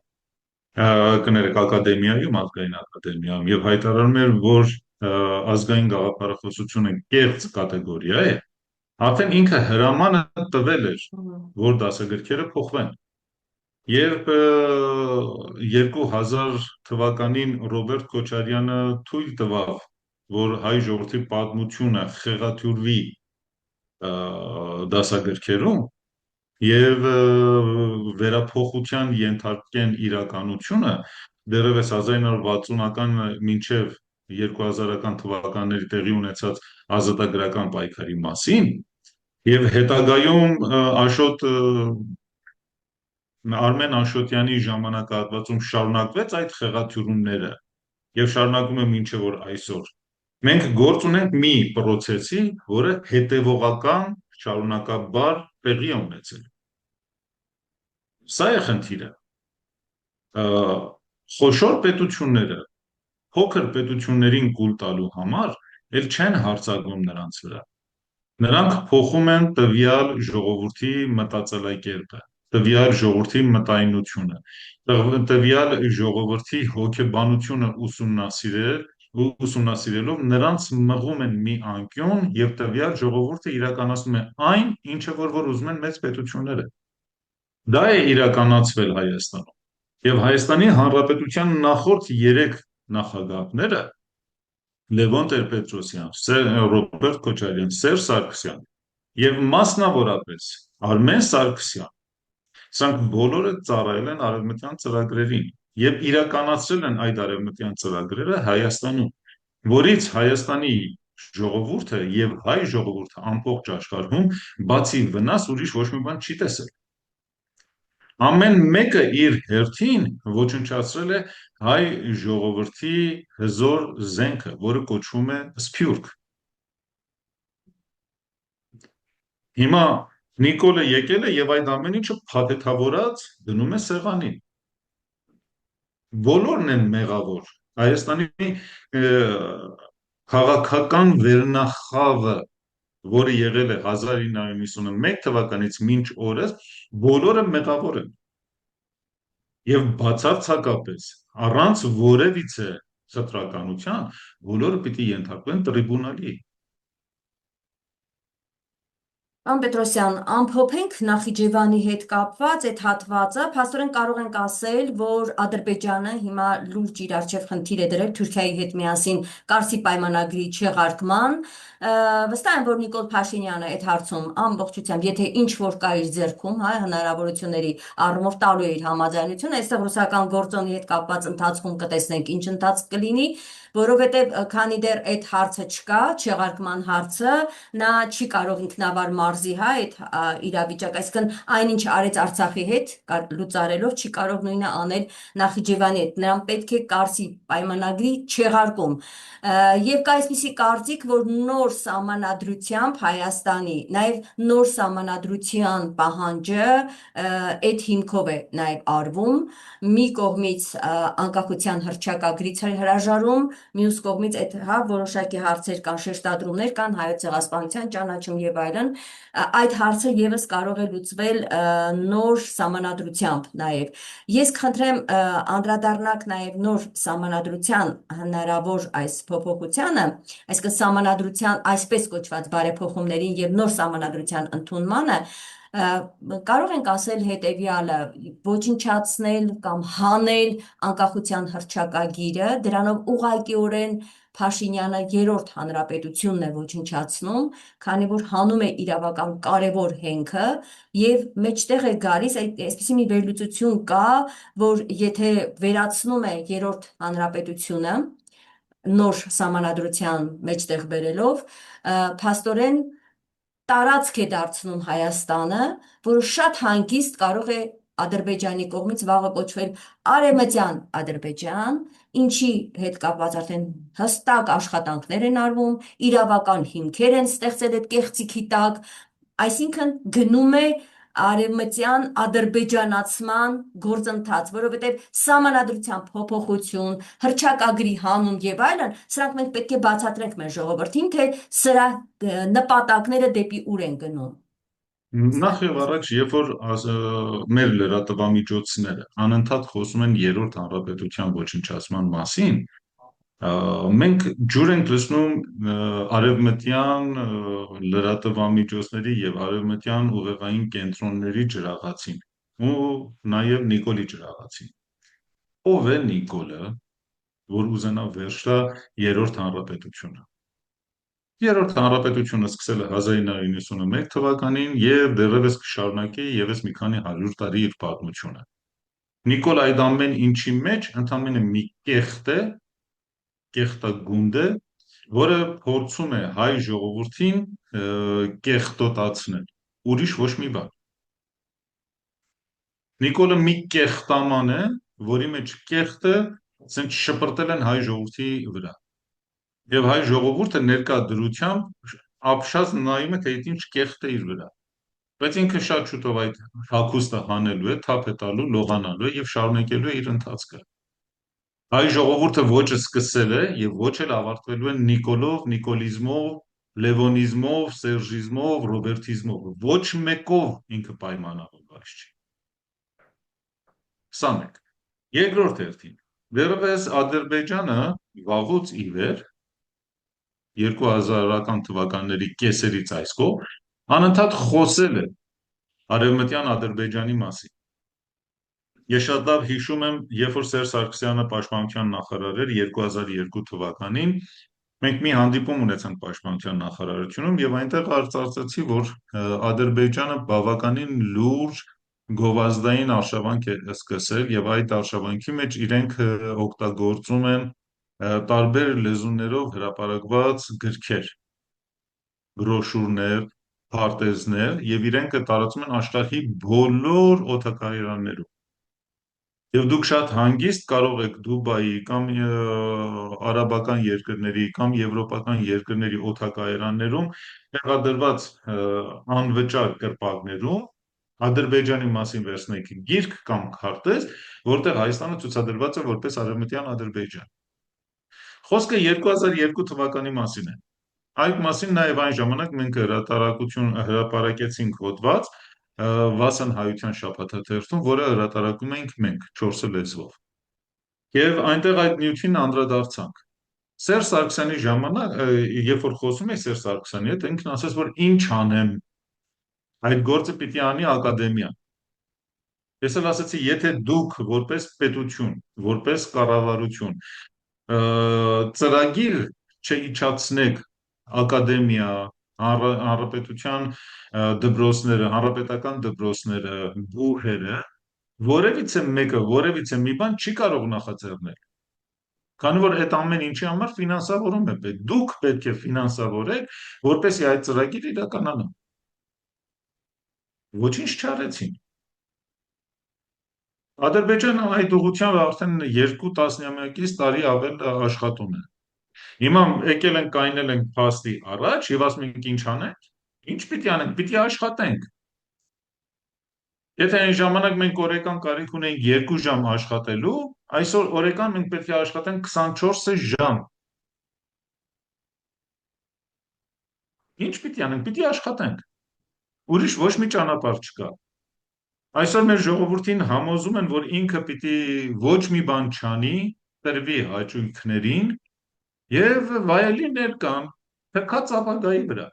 կներեք ակադեմիայում, ազգային ակադեմիայում եւ հայտարարում էր, որ ազգային գաղափարախոսությունը կեղծ կատեգորիա է, արդեն ինքը հրամանը տվել էր, որ դասագրքերը փոխվեն։ Երբ 2000 թվականին Ռոբերտ Քոչարյանը թույլ տվավ, որ հայ ժողովրդի պատմությունը խեղաթյուրվի դասագրքերում եւ վերափոխության ենթարկեն իրականությունը, դեռևս 1960-ական մինչև 2000-ական թվականների տեղի ունեցած ազատագրական պայքարի մասին եւ հետագայում Արմեն Աշոտյանի ժամանակահատվածում շարունակվեց այդ խեղաթյուրումները եւ շարունակում է մինչեւ որ այսօր։ Մենք գործ ունենք մի process-ի, որը հետևողական, շարունակաբար տեղի է ունեցել։ Սա է խնդիրը։ Խոշոր պետությունները փոքր պետություններին կուլ տալու համար էլ չեն հարձակվում նրանց վրա։ Նրանք փոխում են տվյալ ժողովրդի մտածելակերպը, տվյալ ժողովրդի մտայնությունը, տվյալ ժողովրդի հոգեբանությունը ուսումնասիրելով նրանց մղում են մի անկյուն եւ տվյալ ժողովուրդը իրականացնում է այն, ինչը որ ուզում են մեծ պետությունները։ Դա է իրականացվել Հայաստանում։ Եվ Հայաստանի Հանրապետության նախորդ 3 նախագահները Լևոն Տեր-Պետրոսյան, Ռոբերտ Քոչարյան, Սերժ Սարգսյան եւ մասնավորապես Արմեն Սարգսյան, սրանք բոլորը ծառայել են արևմտյան ծրագրերին եւ իրականացրել են այդ արևմտյան ծրագրերը Հայաստանում, որից Հայաստանի ժողովուրդը եւ հայ ժողովուրդը ամբողջ աշխարհում բացի վնաս ուրիշ ոչ մի բան չի տեսել։ Ամեն մեկը իր հերթին ոչնչացրել է հայ ժողովրդի հզոր զենքը, որը կոչվում է Սփյուռք։ Հիմա Նիկոլը եկել է եւ այդ ամեն ինչը փաթեթավորած դնում է սեղանին։ Բոլորն են մեղավոր։ Հայաստանի քաղաքական վերնախավը, որը եղել է 1991 թվականից մինչ օրս, բոլորը մեղավոր են։ Եվ բացարձակապես առանց որևիցե խտրականության բոլորը պիտի ենթարկվեն տրիբունալի։ Պարոն Պետրոսյան, ամփոփենք Նախիջևանի հետ կապված այդ հատվածը, փաստորեն կարող ենք ասել, որ Ադրբեջանը հիմա լուրջ իր առջև խնդիր է դրել Թուրքիայի հետ միասին Կարսի պայմանագրի չեղարկման, վստահ եմ, որ Նիկոլ Փաշինյանը այդ հարցում ամբողջությամբ, եթե ինչ որ կա իր ձեռքում, հա, հնարավորությունների առումով տալու է իր համաձայնությունը, այստեղ ռուսական գործոնի հետ կապված ընթացքում կտեսնենք ինչ ընթացք կլինի, որովհետև քանի դեռ այդ հարցը չկա, չեղարկման հարցը, նա չի կարող ինքնավար մարզի, հա, այդ իրավիճակ, այսինքն այնինչ արեց Արցախի հետ լուծարելով չի կարող նույնը անել Նախիջևանի հետ, նրան պետք է Կարսի պայմանագրի չեղարկում։ Եվ կա այսպիսի կարծիք, որ նոր սահմանադրությամբ Հայաստանի, նաև նոր սահմանադրության պահանջը այդ հիմքով է նաև արվում, մի կողմից անկախության հռչակագրից հրաժարում, մյուս կողմից այդ որոշակի հարցեր կան, շեշտադրումներ կան հայոց ցեղասպանության ճանաչում եւ այլն, այդ հարցը եւս կարող է լուծվել նոր սահմանադրությամբ նաեւ։ Ես կխնդրեմ անդրադառնանք նաեւ նոր սահմանադրության հնարավոր այս փոփոխությանը, այսինքն սահմանադրության այսպես կոչված բարեփոխումներին եւ նոր սահմանադրության ընդունմանը, կարող ենք ասել հետևյալը՝ ոչնչացնել կամ հանել անկախության հռչակագիրը, դրանով ուղղակիորեն Փաշինյանը երրորդ հանրապետությունն է ոչնչացնում, քանի որ հանում է իրավական կարևոր հենքը եւ մեջտեղ է գալիս այսպիսի մի վերլուծություն կա, որ եթե վերացնում է երրորդ հանրապետությունը նոր սահմանադրության մեջտեղ բերելով, փաստորեն տարածք է դարձնում Հայաստանը, որը շատ հանգիստ կարող է Ադրբեջանի կողմից վաղը կոչվել Արևմտյան Ադրբեջան, ինչի հետ կապված արդեն հստակ աշխատանքներ են արվում, իրավական հիմքեր են ստեղծել այդ կեղծիքի տակ, այսինքն գնում է արևմտյան ադրբեջանացման գործընթաց, որովհետև սահմանադրության փոփոխություն, հռչակագրի հանում եւ այլն, սրանք մենք պետք է բացատրենք մեր ժողովրդին, թե սրա նպատակները դեպի ուր են գնում։ Նախ եւ առաջ, երբ որ մեր լրատվամիջոցները անընդհատ խոսում են երրորդ հանրապետության ոչնչացման մասին, մենք ջուր ենք լցնում արևմտյան լրատվամիջոցների եւ արևմտյան ուղեղային կենտրոնների ջրաղացին ու նաեւ Նիկոլի ջրաղացին։ Ով է Նիկոլը, որ ուզենա վերջա երրորդ հանրապետությունը։ Երրորդ հանրապետությունը սկսել է 1991 թվականին եւ դեռևս կշարունակի եւս մի քանի 100 տարի իր պատմությունը։ Նիկոլ այդ ամեն ինչի մեջ ընդամենը մի կեղտագունդ է, որը փորձում է հայ ժողովրդին կեղտոտացնել, ուրիշ ոչ մի բան։ Նիկոլը մի կեղտաման է, որի մեջ կեղտը ասենք շպրտել են հայ ժողովրդի վրա։ Եվ հայ ժողովուրդը ներկա դրությամբ ապշած նայում է, թե ինչ կեղտ է իր վրա։ Բայց ինքը շատ շուտով այդ հագուստը հանելու է, թափ է տալու, լողանալու է եւ շարունակելու է իր ընթացքը։ Հայ ժողովուրդը ոչը սկսել է եւ ոչ էլ ավարտվելու է Նիկոլով, նիկոլիզմով, լևոնիզմով, սերժիզմով, ռոբերտիզմով։ Ոչ մեկով ինքը պայմանավորված չի։ Սա մեկ։ Երկրորդ հերթին, դեռևս Ադրբեջանը վաղուց ի վեր 2000-ական թվականների կեսերից այս կողմ անընդհատ խոսել է Արևմտյան Ադրբեջանի մասին։ Ես շատ լավ հիշում եմ, երբ որ Սերժ Սարգսյանը պաշտպանության նախարար էր 2002 թվականին, մենք մի հանդիպում ունեցանք պաշտպանության նախարարությունում եւ այնտեղ արծարծեցի, որ Ադրբեջանը բավականին լուրջ գովազդային արշավանք է սկսել եւ այդ արշավանքի մեջ իրենք օգտագործում են տարբեր լեզուներով հրապարակված գրքեր, բրոշուրներ, քարտեզներ եւ իրենք տարածում են աշխարհի բոլոր օդակայարաններում։ Եվ դուք շատ հանգիստ կարող եք Դուբայի կամ արաբական երկրների կամ եվրոպական երկրների օդակայարաններում տեղադրված անվճար կրպակներում Ադրբեջանի մասին վերցնեք գիրք կամ քարտեզ, որտեղ Հայաստանը ցուցադրված է որպես Արևմտյան Ադրբեջան։ Խոսքը 2002 թվականի մասին է։ Այդ մասին նաև այն ժամանակ մենք հրապարակեցինք հոդված Վասն հայության շաբաթաթերթում, որը հրատարակում էինք մենք 4 լեզվով։ Եվ այնտեղ այդ նյութին անդրադարձանք։ Սերժ Սարգսյանի ժամանակ, երբ որ խոսում էի Սերժ Սարգսյանի հետ, ինքն ասաց, որ ինչ անեմ, այդ գործը պիտի անի ակադեմիան։ Ես էլ ասացի, եթե դուք որպես պետություն, որպես կառավարություն ծրագիր չիջացնեք ակադեմիա, հանրապետության դպրոցները, հանրապետական դպրոցները, բուհերը, որևիցե մեկը, որևիցե մի բան չի կարող նախաձեռնել։ Քանի որ այդ ամեն ինչի համար ֆինանսավորում է պետք։ Դուք պետք է ֆինանսավորեք, որպեսզի այդ ծրագիրը իրականանա։ Ոչինչ չարեցին։ Ադրբեջանը այդ ուղղությամբ արդեն 2 տասնամյակից տարի ավել աշխատում է։ Հիմա եկել ենք կայնել ենք փաստի առաջ եւ ասում ենք ինչ անենք։ Ինչ պիտի անենք, պիտի աշխատենք։ Եթե այն ժամանակ մենք օրական կարիք ունեինք 2 ժամ աշխատելու, այսօր օրական մենք պետք է աշխատենք 24 ժամ, Ինչ պիտի անենք, պիտի աշխատենք, ուրիշ ոչ մի ճանապարհ չկա։ Այսօր մեր ժողովրդին համոզում են, որ ինքը պիտի ոչ մի բան չանի, տրվի հաճույքներին եւ վայելի ներկան թքած ապագայի վրա։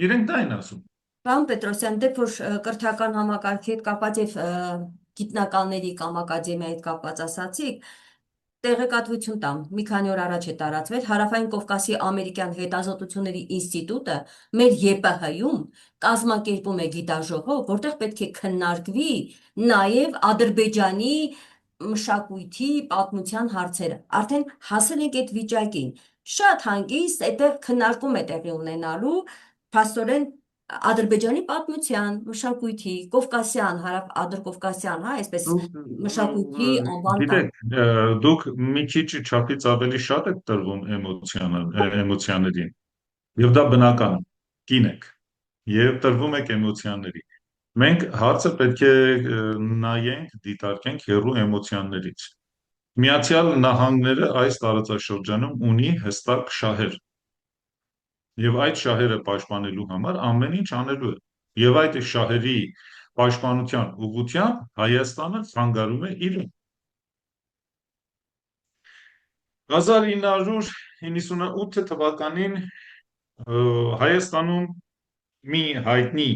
Իրենք դա են ասում։ Պարոն Պետրոսյան, դե որ կրթական համակարգի հետ կապված եւ գիտնականների կամ ակադեմիայի հետ կապված ասացիք, տեղեկատվություն տամ, մի քանի օր առաջ է տարածվել Հարավային Կովկասի ամերիկյան հետազոտությունների ինստիտուտը մեր ԵՊՀ-ում կազմակերպում է գիտաժողով, որտեղ պետք է քննարկվի նաև Ադրբեջանի մշակույթի պատմության հարցերը։ Արդեն հասել ենք այդ վիճակին։ Շատ հանգիստ այդտեղ քննարկում է տեղի ունենալու, փաստորեն Ադրբեջանի պատմության, մշակույթի, Կովկասյան, հարավ-ադրկովկասյան, հա, այսպես Դուք մշակույթի անվան տան։ գիտեք, դուք մի քիչ չափից ավելի շատ եք տրվում էմոցիաներին, եւ դա բնական է, կին եք, եւ տրվում եք էմոցիաների։ Մենք հարցը պետք է նայենք, դիտարկենք հեռու էմոցիաներից։ Միացյալ Նահանգները այս տարածաշրջանում ունի հստակ շահեր, եւ այդ շահերը պաշտպանելու համար ամեն ինչ անելու է։ Եվ այդ շահերի պաշտպանության ուղղությամբ Հայաստանը ցանկանում է իրեն։ 1998 թվականին Հայաստանում մի հայտնի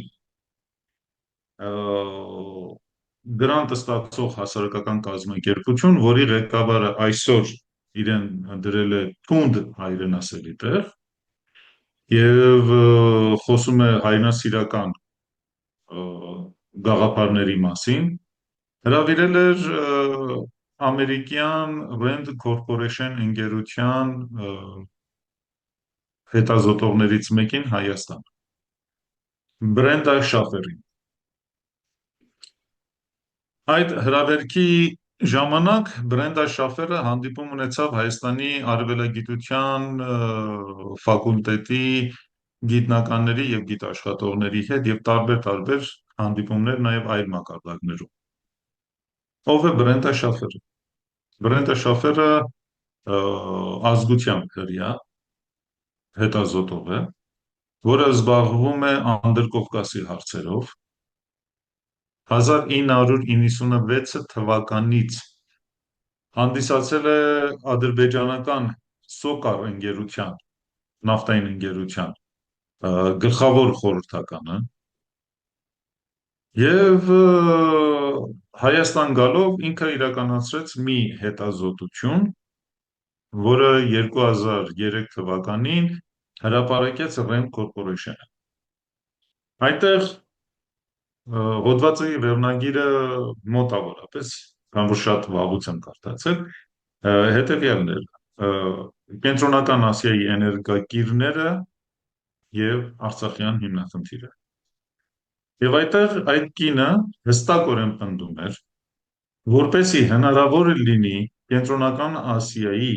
գրանտ ստացող հասարակական կազմակերպություն, որի ղեկավարը այսօր իրեն դրել է Թունդ հայրենասերի տեղ եւ խոսում է հայրենասիրական գաղափարների մասին, հրավիրել էր ամերիկյան Rand Corporation ընկերության հետազոտողներից մեկին Հայաստան, Բրենդա Շաֆերին։ Այդ հրավերքի ժամանակ Բրենդա Շաֆերը հանդիպում ունեցավ Հայաստանի արևելագիտության ֆակուլտետի գիտնականների եւ գիտաշխատողների հետ եւ տարբեր հանդիպումներ նաեւ այլ մակարդակներում։ Ով է Բրենդա Շաֆերը։ Բրենդա Շաֆերը ազգությամբ հրեա հետազոտող է, որը զբաղվում է Անդրկովկասի հարցերով։ 1996 թվականից հանդիսացել է ադրբեջանական Սոկար ընկերության, նավթային ընկերության գլխավոր խորհրդականը եւ Հայաստան գալով ինքը իրականացրեց մի հետազոտություն, որը 2003 թվականին հրապարակեց Rand Corporation-ը։ Այդտեղ հոդվածի վերնագիրը մոտավորապես, քան որ շատ վաղուց եմ կարդացել, հետևյալն էր. Կենտրոնական Ասիայի էներգակիրները եւ Արցախյան հիմնախնդիրը։ Եվ այդտեղ այդ կինը հստակորեն պնդում էր, որպեսզի հնարավոր լինի Կենտրոնական Ասիայի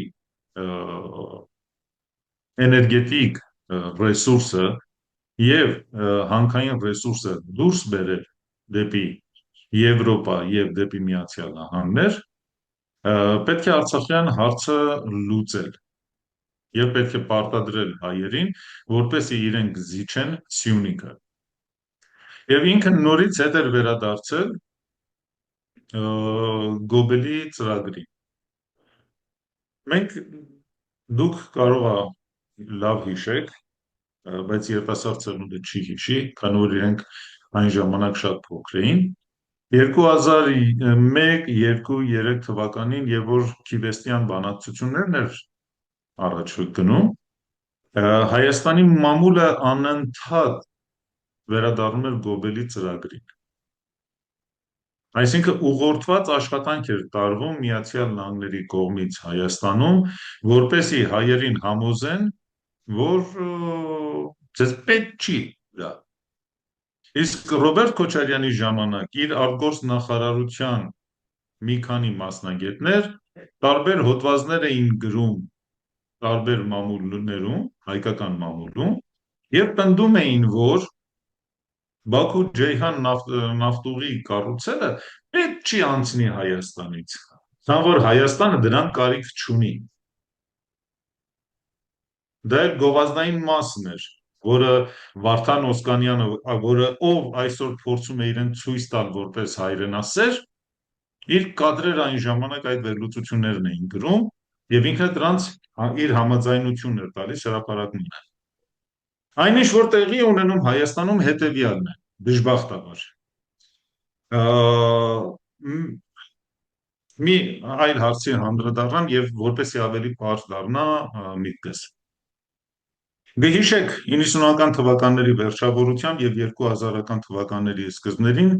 էներգետիկ ռեսուրսը եւ հանքային ռեսուրսը դուրս բերել դեպի Եվրոպա եւ դեպի Միացյալ Նահանգներ, պետք է Արցախյան հարցը լուծել եւ պետք է պարտադրել հայերին, որպեսզի իրենք զիջեն Սյունիքը։ Եվ ինքը նորից հետ էր վերադարձել Գոբելի ծրագրին։ Մենք դուք կարող ա լավ հիշեք, բայց երիտասարդ սերունդը չի հիշի, քանի որ իրենք այն ժամանակ շատ փոքր էին։ 2001, 2, 3 թվականին, եւ որ Քիվեստյան բանակցություններն էր առաջ գնում, Հայաստանի մամուլը անընդհատ վերադառնում էր Գոբելի ծրագրին։ Այսինքն ուղղորդված աշխատանք էր տարվում Միացյալ Նահանգների կողմից Հայաստանում, որպեսզի հայերին համոզեն, որ ձեզ պետք չի դա։ Իսկ Ռոբերտ Քոչարյանի ժամանակ իր արտգործ նախարարության մի քանի մասնագետներ տարբեր հոդվածներ էին գրում տարբեր մամուլներում, հայկական մամուլում, եւ պնդում էին, որ Բաքու-Ջեյհան նավթուղի կառուցելը պետք չի անցնի Հայաստանից, քան որ Հայաստանը դրան կարիք չունի։ դա էլ գովազդային մասն էր, որը Վարդան Օսկանյանը, որը ով այսօր փորձում է իրեն ցույց տալ որպես հայրենասեր, իր կադրեր այն ժամանակ այդ վերլուծություններն էին գրում եւ ինքը դրանց իր համաձայնությունն էր տալիս հրապարակմանը։ Այնինչ որ տեղի է ունենում Հայաստանում հետեւյալն է, դժբախտաբար։ Մի այլ հարցի հանդրադառնամ եւ որպեսզի ավելի պարզ դառնա միտքս։ Գհիշեք 90-ական թվականների վերջավորությամբ եւ 2000-ական թվականների սկզբներին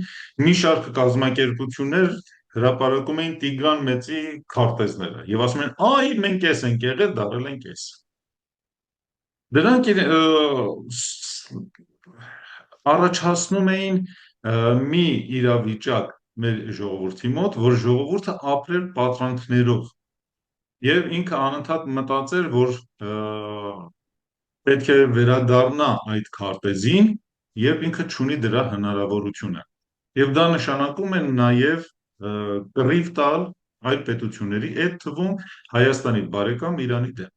մի շարք կազմակերպություններ հրապարակում էին Տիգրան Մեծի քարտեզները եւ ասում են՝ «Այ մենք էս ենք եղել, դարել ենք էս»։ Դրանք առաջացնում էին մի իրավիճակ մեր ժողովրդի մոտ, որ ժողովուրդը ապրել պատրանքներով եւ ինքը անընդհատ մտածեր, որ պետք է վերադառնա այդ քարտեզին եւ ինքը չունի դրա հնարավորությունը։ Եվ դա նշանակում է նաեւ կռիվ տալ այդ պետությունների, այդ թվում Հայաստանի բարեկամ Իրանի դեմ։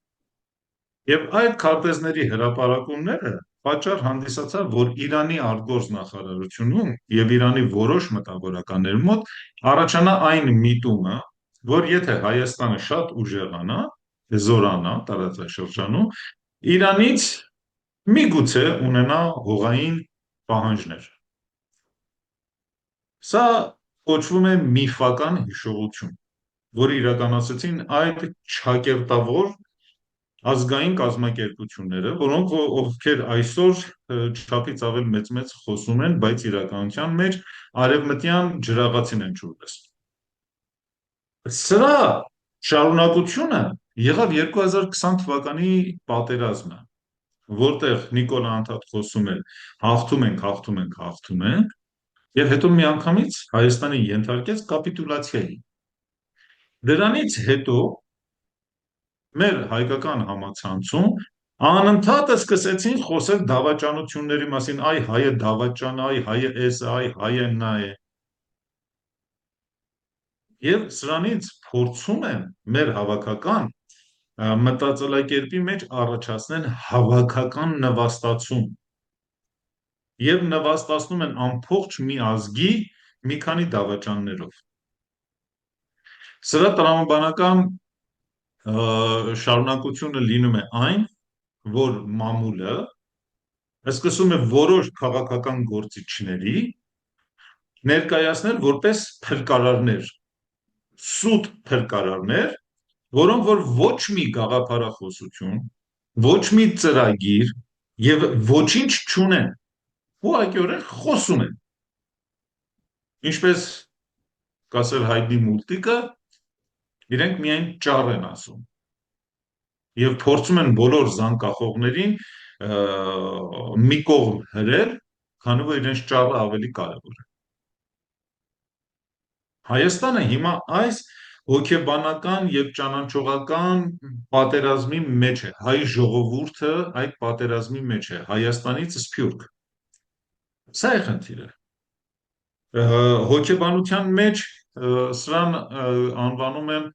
Եվ այդ քարտեզների հրապարակումները պատճառ հանդիսացավ, որ Իրանի արտգործնախարարությունում եւ Իրանի որոշ մտավորականների մոտ առաջանա այն միտումը, որ եթե Հայաստանը շատ ուժեղանա, զորանա տարածաշրջանում, Իրանից միգուցե ունենա հողային պահանջներ։ Սա կոչվում է միֆական հիշողություն, որը իրականացրեցին այդ չակերտավոր ազգային կազմակերպությունները, ովքեր այսօր չափից ավել մեծ խոսում են, բայց իրականության մեջ արևմտյան ջրաղացին են ջուրլես։ Սրա շարունակությունը եղավ 2020 թվականի պատերազմը, որտեղ Նիկոլը անդադ խոսում էր հաղթում ենք, եւ հետո միանգամից Հայաստանը ենթարկեց կապիտուլյացիայի։ Դրանից հետո մեր հայկական համացանցում անընդհատ սկսեցին խոսել դավաճանությունների մասին, այ հայը դավաճան, այ հայը էս է, այ հայը նա է։ Եվ սրանից փորձում են մեր հավաքական մտածելակերպի մեջ առաջացնել հավաքական նվաստացում եւ նվաստացնում են ամբողջ մի ազգի մի քանի դավաճաններով։ Սրա տրամաբանական շարունակությունը լինում է այն, որ մամուլը սկսում է որոշ քաղաքական գործիչների ներկայացնել որպես փրկարարներ, սուտ փրկարարներ, որոնք որ ոչ մի գաղափարախոսություն, ոչ մի ծրագիր եւ ոչինչ չունեն, ուղղակիորեն խոսում են։ Ինչպես կասել հայտնի մուլտիկը, իրենք միայն ճառ են ասում եւ փորձում են բոլոր զանգախոհներին մի կողմ հրել, քանի որ իրենց ճառը ավելի կարեւոր է։ Հայաստանը հիմա այս հոգեբանական եւ ճանաչողական պատերազմի մեջ է, հայ ժողովուրդը այդ պատերազմի մեջ է, Հայաստանից սփյուռք։ Սա է խնդիրը։ Հոգեբանության մեջ սրան անվանում են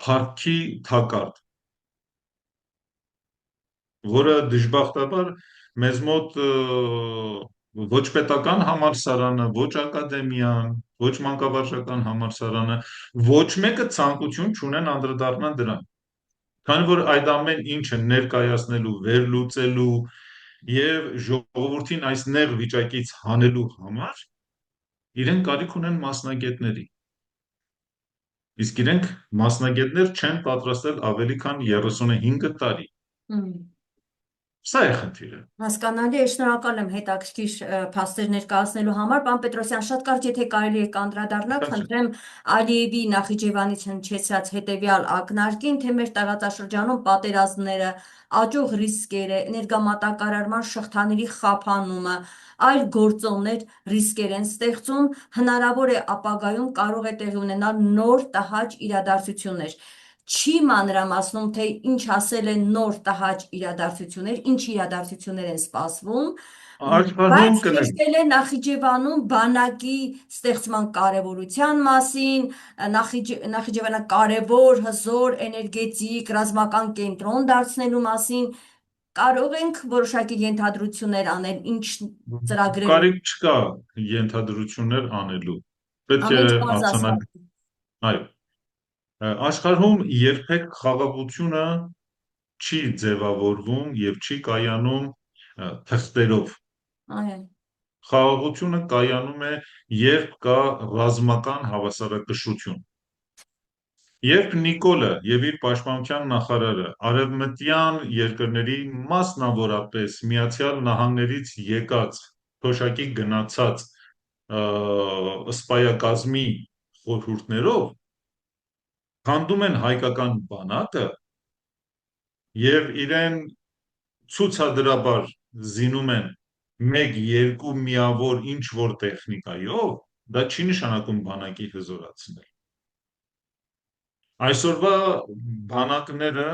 փառքի թակարդ, որը դժբախտաբար մեզ մոտ ոչ պետական համալսարանը, ոչ ակադեմիան, ոչ մանկավարժական համալսարանը, ոչ մեկը ցանկություն չունեն անդրադառնալ դրան։ Քանի որ այդ ամեն ինչը ներկայացնելու, վերլուծելու եւ ժողովրդին այս նեղ վիճակից հանելու համար իրենք կարիք ունեն մասնագետների։ Իսկ իրենք մասնագետներ չեն պատրաստել ավելի քան 35 տարի։ Սա է խնդիրը։ Հասկանալի է, շնորհակալ եմ հետաքրքիր փաստեր ներկայացնելու համար։ Պարոն Պետրոսյան, շատ կարճ եթե կարելի է կանդրադառնալ, խնդրեմ Ալիևի Նախիջևանից հնչեցրած հետևյալ ակնարկին, թե մեր տարածաշրջանում պատերազմները, աճող ռիսկերը, էներգամատակարարման շղթաների խափանումը, այլ գործոններ ռիսկեր են ստեղծում, հնարավոր է ապագայում կարող է տեղի ունենալ նոր տհաճ իրադարձություններ։ չի մանրամասնում, թե ինչ ասել են նոր տհաճ իրադարձություններ, ինչ իրադարձություններ են սպասվում, Աշխարհում բայց կներեք, հեշտել է Նախիջևանում բանակի ստեղծման կարևորության մասին, Նախիջևանը կարևոր, հզոր, էներգետիկ, ռազմական կենտրոն դարձնելու մասին, կարող ենք որոշակի ենթադրություններ անել, ինչ ծրագրեր են, կարիք չկա ենթադրություններ անելու։ Պետք է ամեն ինչ պարզ արձանագրել։ ասված։ Այո, աշխարհում երբեք խաղաղությունը չի ձևավորվում եւ չի կայանում թղթերով։ Այո, Խաղաղությունը կայանում է, երբ կա ռազմական հավասարակշռություն։ Երբ Նիկոլը եւ իր պաշտպանության նախարարը արևմտյան երկրների, մասնավորապես Միացյալ Նահանգներից եկած, թոշակի գնացած սպայակազմի խորհուրդներով հանդում են հայկական բանակը եւ իրեն ցուցադրաբար զինում են մեկ-երկու միավոր ինչ որ տեխնիկայով, դա չի նշանակում բանակի հզորացնել։ Այսօրվա բանակները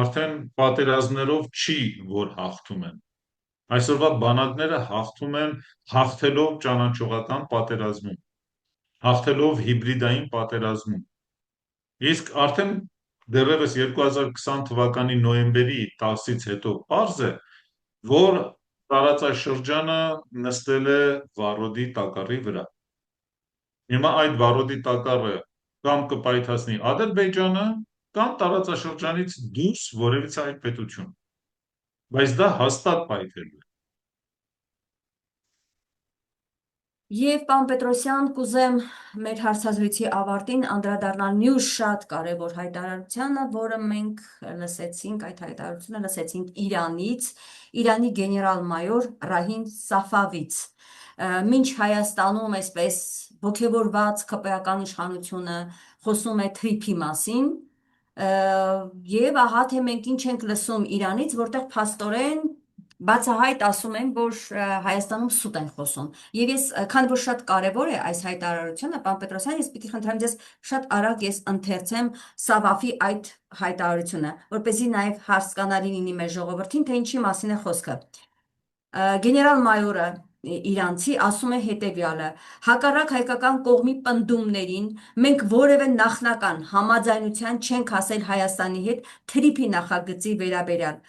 արդեն պատերազմներով չի, որ հաղթում են։ Այսօրվա բանակները հաղթում են հաղթելով ճանաչողական պատերազմում, հաղթելով հիբրիդային պատերազմում։ Իսկ արդեն դեռևս 2020 թվականի նոյեմբերի 10-ից հետո պարզ է, որ տարածաշրջանը նստել է վառոդի տակառի վրա։ Հիմա այդ վառոդի տակառը կամ կպայթացնի Ադրբեջանը, կամ տարածաշրջանից դուրս որևիցե այլ պետություն, բայց դա հաստատ պայթելու է։ Եվ պարոն Պետրոսյան, կուզեմ մեր հարցազրույցի ավարտին անդրադառնալ մյուս շատ կարևոր հայտարարությանը, որը մենք լսեցինք, այդ հայտարարությունը լսեցինք Իրանից, Իրանի գեներալ-մայոր Ռահիմ Սաֆավից։ Մինչ Հայաստանում այսպես ոգևորված ՔՊ-ական իշխանությունը խոսում է թրիփի մասին, եւ ահա թե մենք ինչ ենք լսում Իրանից, որտեղ փաստորեն բացահայտ ասում են, որ Հայաստանում սուտ են խոսում։ Եվ ես, քանի որ շատ կարևոր է այս հայտարարությունը, պարոն Պետրոսյան, ես պիտի խնդրեմ ձեզ շատ արագ ես ընթերցեմ Սավաֆի այդ հայտարարությունը, որպեսզի նաև հասկանալի լինի մեր ժողովրդին, թե ինչի մասին է խոսքը։ Գեներալ-մայորը իրանցի ասում է հետևյալը. հակառակ հայկական կողմի պնդումներին մենք որևէ նախնական համաձայնության չենք հասել Հայաստանի հետ թրիփի նախագծի վերաբերյալ։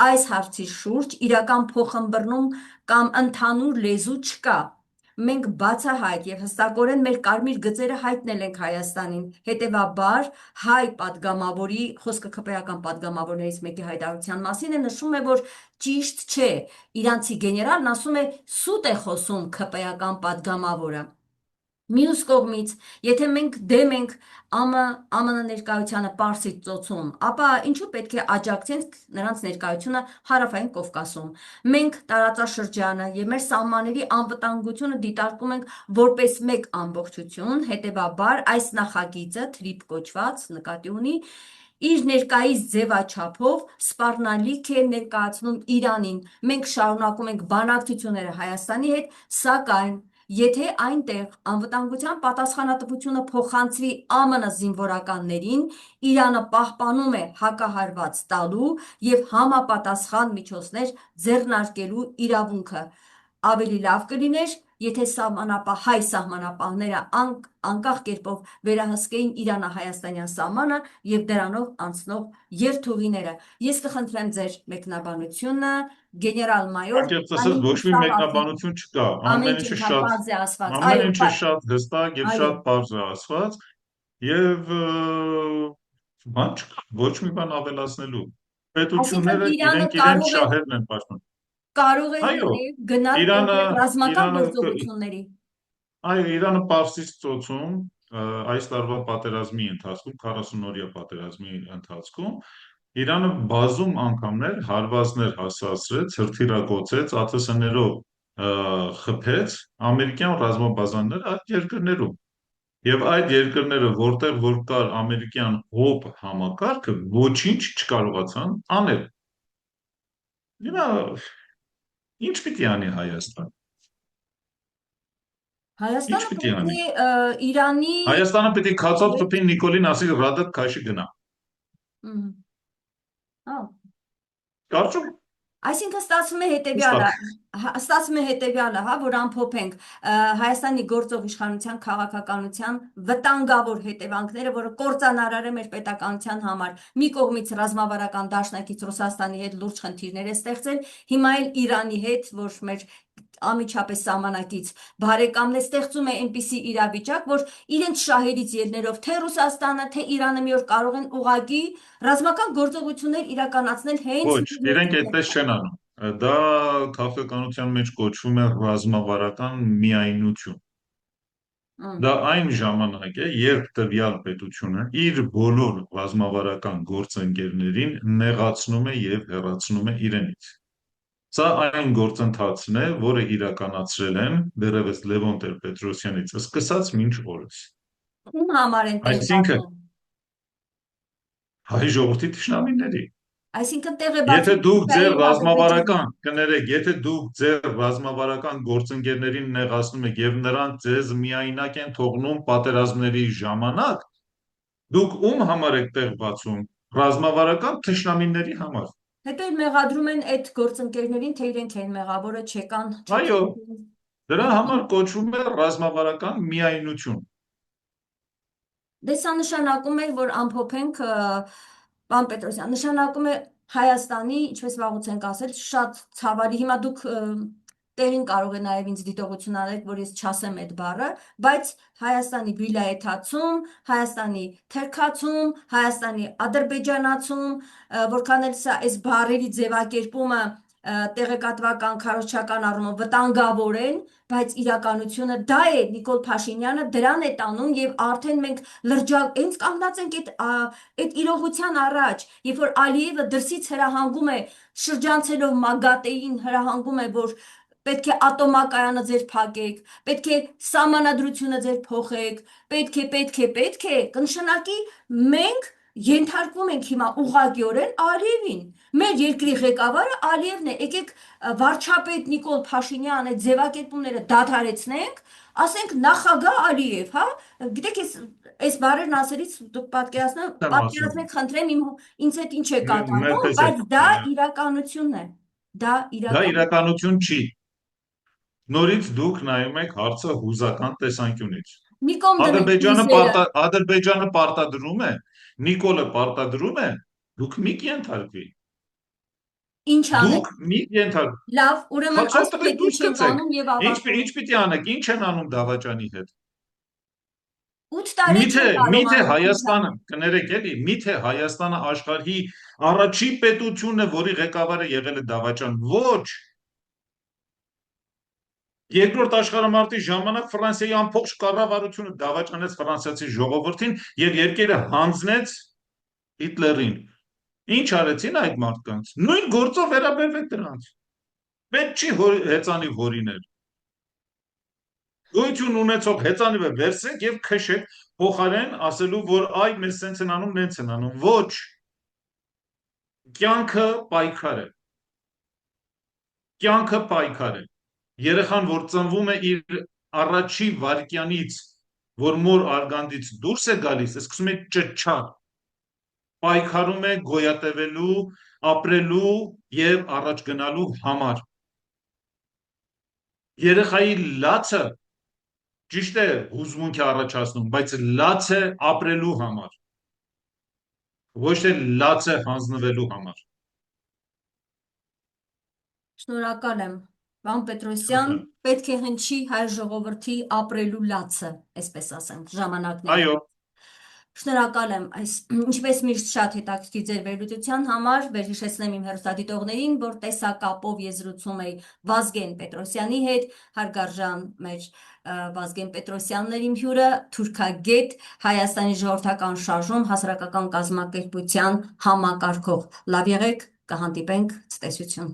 Այս հարցի շուրջ իրական փոխըմբռնում կամ ընդհանուր լեզու չկա։ Մենք բացահայտ եւ հստակորեն մեր կարմիր գծերը հայտնել ենք Հայաստանին։ Հետևաբար, հայ падգամավորի, խոսքը ՔՊ-ական падգամավորներից մեկի հայտարարության մասին է, նշում է, որ ճիշտ չէ։ Իրանցի գեներալն ասում է՝ սուտ է խոսում ՔՊ-ական падգամավորը։ Մյուս կողմից, եթե մենք դեմ ենք ԱՄՆ ներկայությանը Պարսից ծոցում, ապա ինչու պետք է աջակցենք նրանց ներկայությունը Հարավային Կովկասում։ Մենք տարածաշրջանը եւ մեր սահմանների անվտանգությունը դիտարկում ենք որպես մեկ ամբողջություն, հետեւաբար այս նախագիծը թրիփ կոչված նկատի ունի իր ներկայիս ձևաչափով սպառնալիք է ներկայացնում Իրանին։ Մենք շարունակում ենք բանակցությունները Հայաստանի հետ, սակայն եթե այնտեղ անվտանգության պատասխանատվությունը փոխանցվի ԱՄՆ զինվորականներին, Իրանը պահպանում է հակահարված տալու եւ համապատասխան միջոցներ ձեռնարկելու իրավունքը։ Ավելի լավ կլիներ, եթե հայ սահմանապահները անկախ կերպով վերահսկեին Իրано-հայաստանյան սահմանը եւ դրանով անցնող երթուղիները։ Ես կխնդրեմ ձեր մեկնաբանությունը, գեներալ-մայոր Անկեղծ ասած, Ռահիմ ոչ մի Սաֆավի։ մեկնաբանություն չկա։ Ամեն ինչ պարզ է ասված։ Ամեն Այո, ինչը շատ հստակ եւ այո։ շատ պարզ է ասված եւ բան չկա, ոչ մի բան ավելացնելու։ Այսինքն Պետությունները Իրանը իրենք իրենց շահերն են պաշտպանում։ կարող է Այո, նաև գնալ Իրանը կոնկրետ ռազմական Իրանը գործողությունների։ այո, Իրանը Պարսից ծոցում այս տարվա պատերազմի ընթացքում, 40-օրյա պատերազմի ընթացքում Իրանը բազում անգամներ հարվածներ հասցրեց, հրթիռակոծեց, ԱԹՍ-ներով խփեց ամերիկյան ռազմաբազաներ այդ երկրներում։ Եվ այդ երկրները, որտեղ որ կար ամերիկյան հոբ համակարգը, ոչինչ չկարողացան անել։ Հիմա ինչ պիտի անի Հայաստան։ Ինչ Հայաստանը պիտի պետք անի։ է Իրանի Հայաստանը պիտի քացով տպի Նիկոլին, ասի ռադդ քաշի գնա։ Մ, ա, Կարճում Այսինքն ստացվում է հետևյալը, հստակ։ ստացվում է հետևյալը, հա, որ ամփոփենք Հայաստանի գործող իշխանության քաղաքականության վտանգավոր հետևանքները, որը կործանարար է մեր պետականության համար։ Մի կողմից ռազմավարական դաշնակից Ռուսաստանի հետ լուրջ խնդիրներ է ստեղծել, հիմա էլ Իրանի հետ, որ մեր անմիջապես սահմանակից բարեկամն է, ստեղծում է այնպիսի իրավիճակ, որ իրենց շահերից ելներով թե Ռուսաստանը, թե Իրանը մի օր կարող են ուղղակի ռազմական գործողություններ իրականացնել հենց Ոչ, մեր իրենք երկրի այդպես չեն անում։ Դա քաղաքականության մեջ կոչվում է ռազմավարական միայնություն։ ներքին։ Դա այն ժամանակ է, երբ տվյալ պետությունը իր բոլոր ռազմավարական գործընկերներին նեղացնում է եւ հեռացնում է իրենից։ Սա այն գործընթացն է, որը իրականացրել են դեռևս Լևոն Տեր-Պետրոսյանից սկսած մինչ օրս։ Ում համար են տեղ Այսինքն բացում։ հայ ժողովրդի թշնամիների։ Այսինքն տեղ է Եթե բացում դուք Սուրիայի ձեր Ադրբեջանի։ ռազմավարական, կներեք, եթե դուք ձեր ռազմավարական գործընկերներին նեղացնում եք եւ նրանք ձեզ միայնակ են թողնում պատերազմների ժամանակ, դուք ում համար եք տեղ բացում։ Ռազմավարական թշնամիների համար։ Հետո էլ մեղադրում են այդ գործընկերներին, թե իրենք են մեղավորը, չեկան, Այո, չթողին։ դրա համար կոչվում է ռազմավարական միայնություն։ Դե սա նշանակում է, որ ամփոփենք, պարոն Պետրոսյան, նշանակում է Հայաստանի, ինչպես վաղուց ենք ասել, շատ ցավալի, հիմա դուք տեղին կարող է նաև ինձ դիտողություն անեք, որ ես չասեմ այդ բառը, բայց Հայաստանի վիլայեթացում, Հայաստանի թերքացում, Հայաստանի ադրբեջանացում, որքան էլ սա այս բառերի ձևակերպումը տեղեկատվական, քարոզչական առումով վտանգավոր են, բայց իրականությունը դա է, Նիկոլ Փաշինյանը դրան է տանում եւ արդեն մենք հենց կանգնած ենք այդ իրողության առաջ, երբ որ Ալիևը դրսից հրահանգում է, շրջանցելով Մագատեին հրահանգում է, որ պետք է ատոմակայանը ձեր փակեք, պետք է սահմանադրությունը ձեր փոխեք, պետք է, կնշանակի մենք ենթարկվում ենք հիմա ուղղակիորեն Ալիևին։ Մեր երկրի ղեկավարը Ալիևն է, եկեք վարչապետ Նիկոլ Փաշինյան այդ ձևակերպումները դադարեցնենք, ասենք նախագահ Ալիև, հա, գիտեք, այս բառերն ասելիս դուք Եմ ասում, պատկերացնեք, խնդրեմ, ինձ հետ ինչ է կատարվում, նետես բայց եք։ դա իրականությունն է։ Դա Դա իրական։ իրականություն չի։ Նորից դուք նայում եք հարցը հուզական տեսանկյունից։ Մի կողմ դնենք Ադրբեջանը հույսերը, Ադրբեջանը պարտադրում է, Նիկոլը պարտադրում է, դուք մի կենթարկվի։ ինչ Դուք անենք։ մի կենթարկվի։ Լավ, ուրեմն Ցույց ասում տվեք, եք ինչ դուրս ենք գցեք։ անում եւ ավարտում Ինչ ենք։ պիտի անեք, ինչ են անում Դավաճանի հետ։ 8 տարի Միթե, չեն միթե կարողանում ինչ Հայաստանը, անել։ կներեք էլի, միթե Հայաստանը աշխարհի առաջին պետությունն է, որի ղեկավարը եղել է Դավաճան։ Ոչ, Երկրորդ աշխարհամարտի ժամանակ Ֆրանսիայի ամբողջ կառավարությունը դավաճանեց ֆրանսիացի ժողովրդին եւ երկերը հանձնեց Հիտլերին։ Ինչ արեցին այդ մարդկանց։ Նույն գործով վերաբերվեք դրանց։ Պետք չի հեծանիվ հորիներ։ Գոյություն ունեցող հեծանիվը վերցրեք եւ քշեք փոխարեն ասելու, որ այ մեզ սենց են անում, նենց են անում։ Ոչ, կյանքը պայքար է։ Կյանքը պայքար է։ Երեխան, որ ծնվում է իր առաջի վայրկյանից, որ մոր արգանդից դուրս է գալիս, սկսում է ճչալ, պայքարում է գոյատևելու, ապրելու եւ առաջ գնալու համար։ Երեխայի լացը ճիշտ է հուզմունք է առաջացնում, բայց լաց է ապրելու համար, ոչ թե լաց է հանձնվելու համար։ Շնորհակալ եմ։ Պարոն Պետրոսյան, Շնորհակալ եմ։ պետք է հնչի հայ ժողովրդի ապրելու լացը, այսպես ասեմ, ժամանակների։ Այո, Շնորհակալ եմ այս ինչպես միշտ շատ հետաքրքիր ձեր վերլուծության համար, վերհիշեցնեմ իմ հեռուստադիտողներին, որ տեսակապով ես զրուցում էի Վազգեն Պետրոսյանի հետ, հարգարժան մեր Վազգեն Պետրոսյանն էր իմ հյուրը, թուրքագետ, Հայաստանի ժողովրդական շարժում հասարակական կազմակերպության համակարգող։ Լավ եղեք, կհանդիպենք, ցտեսություն։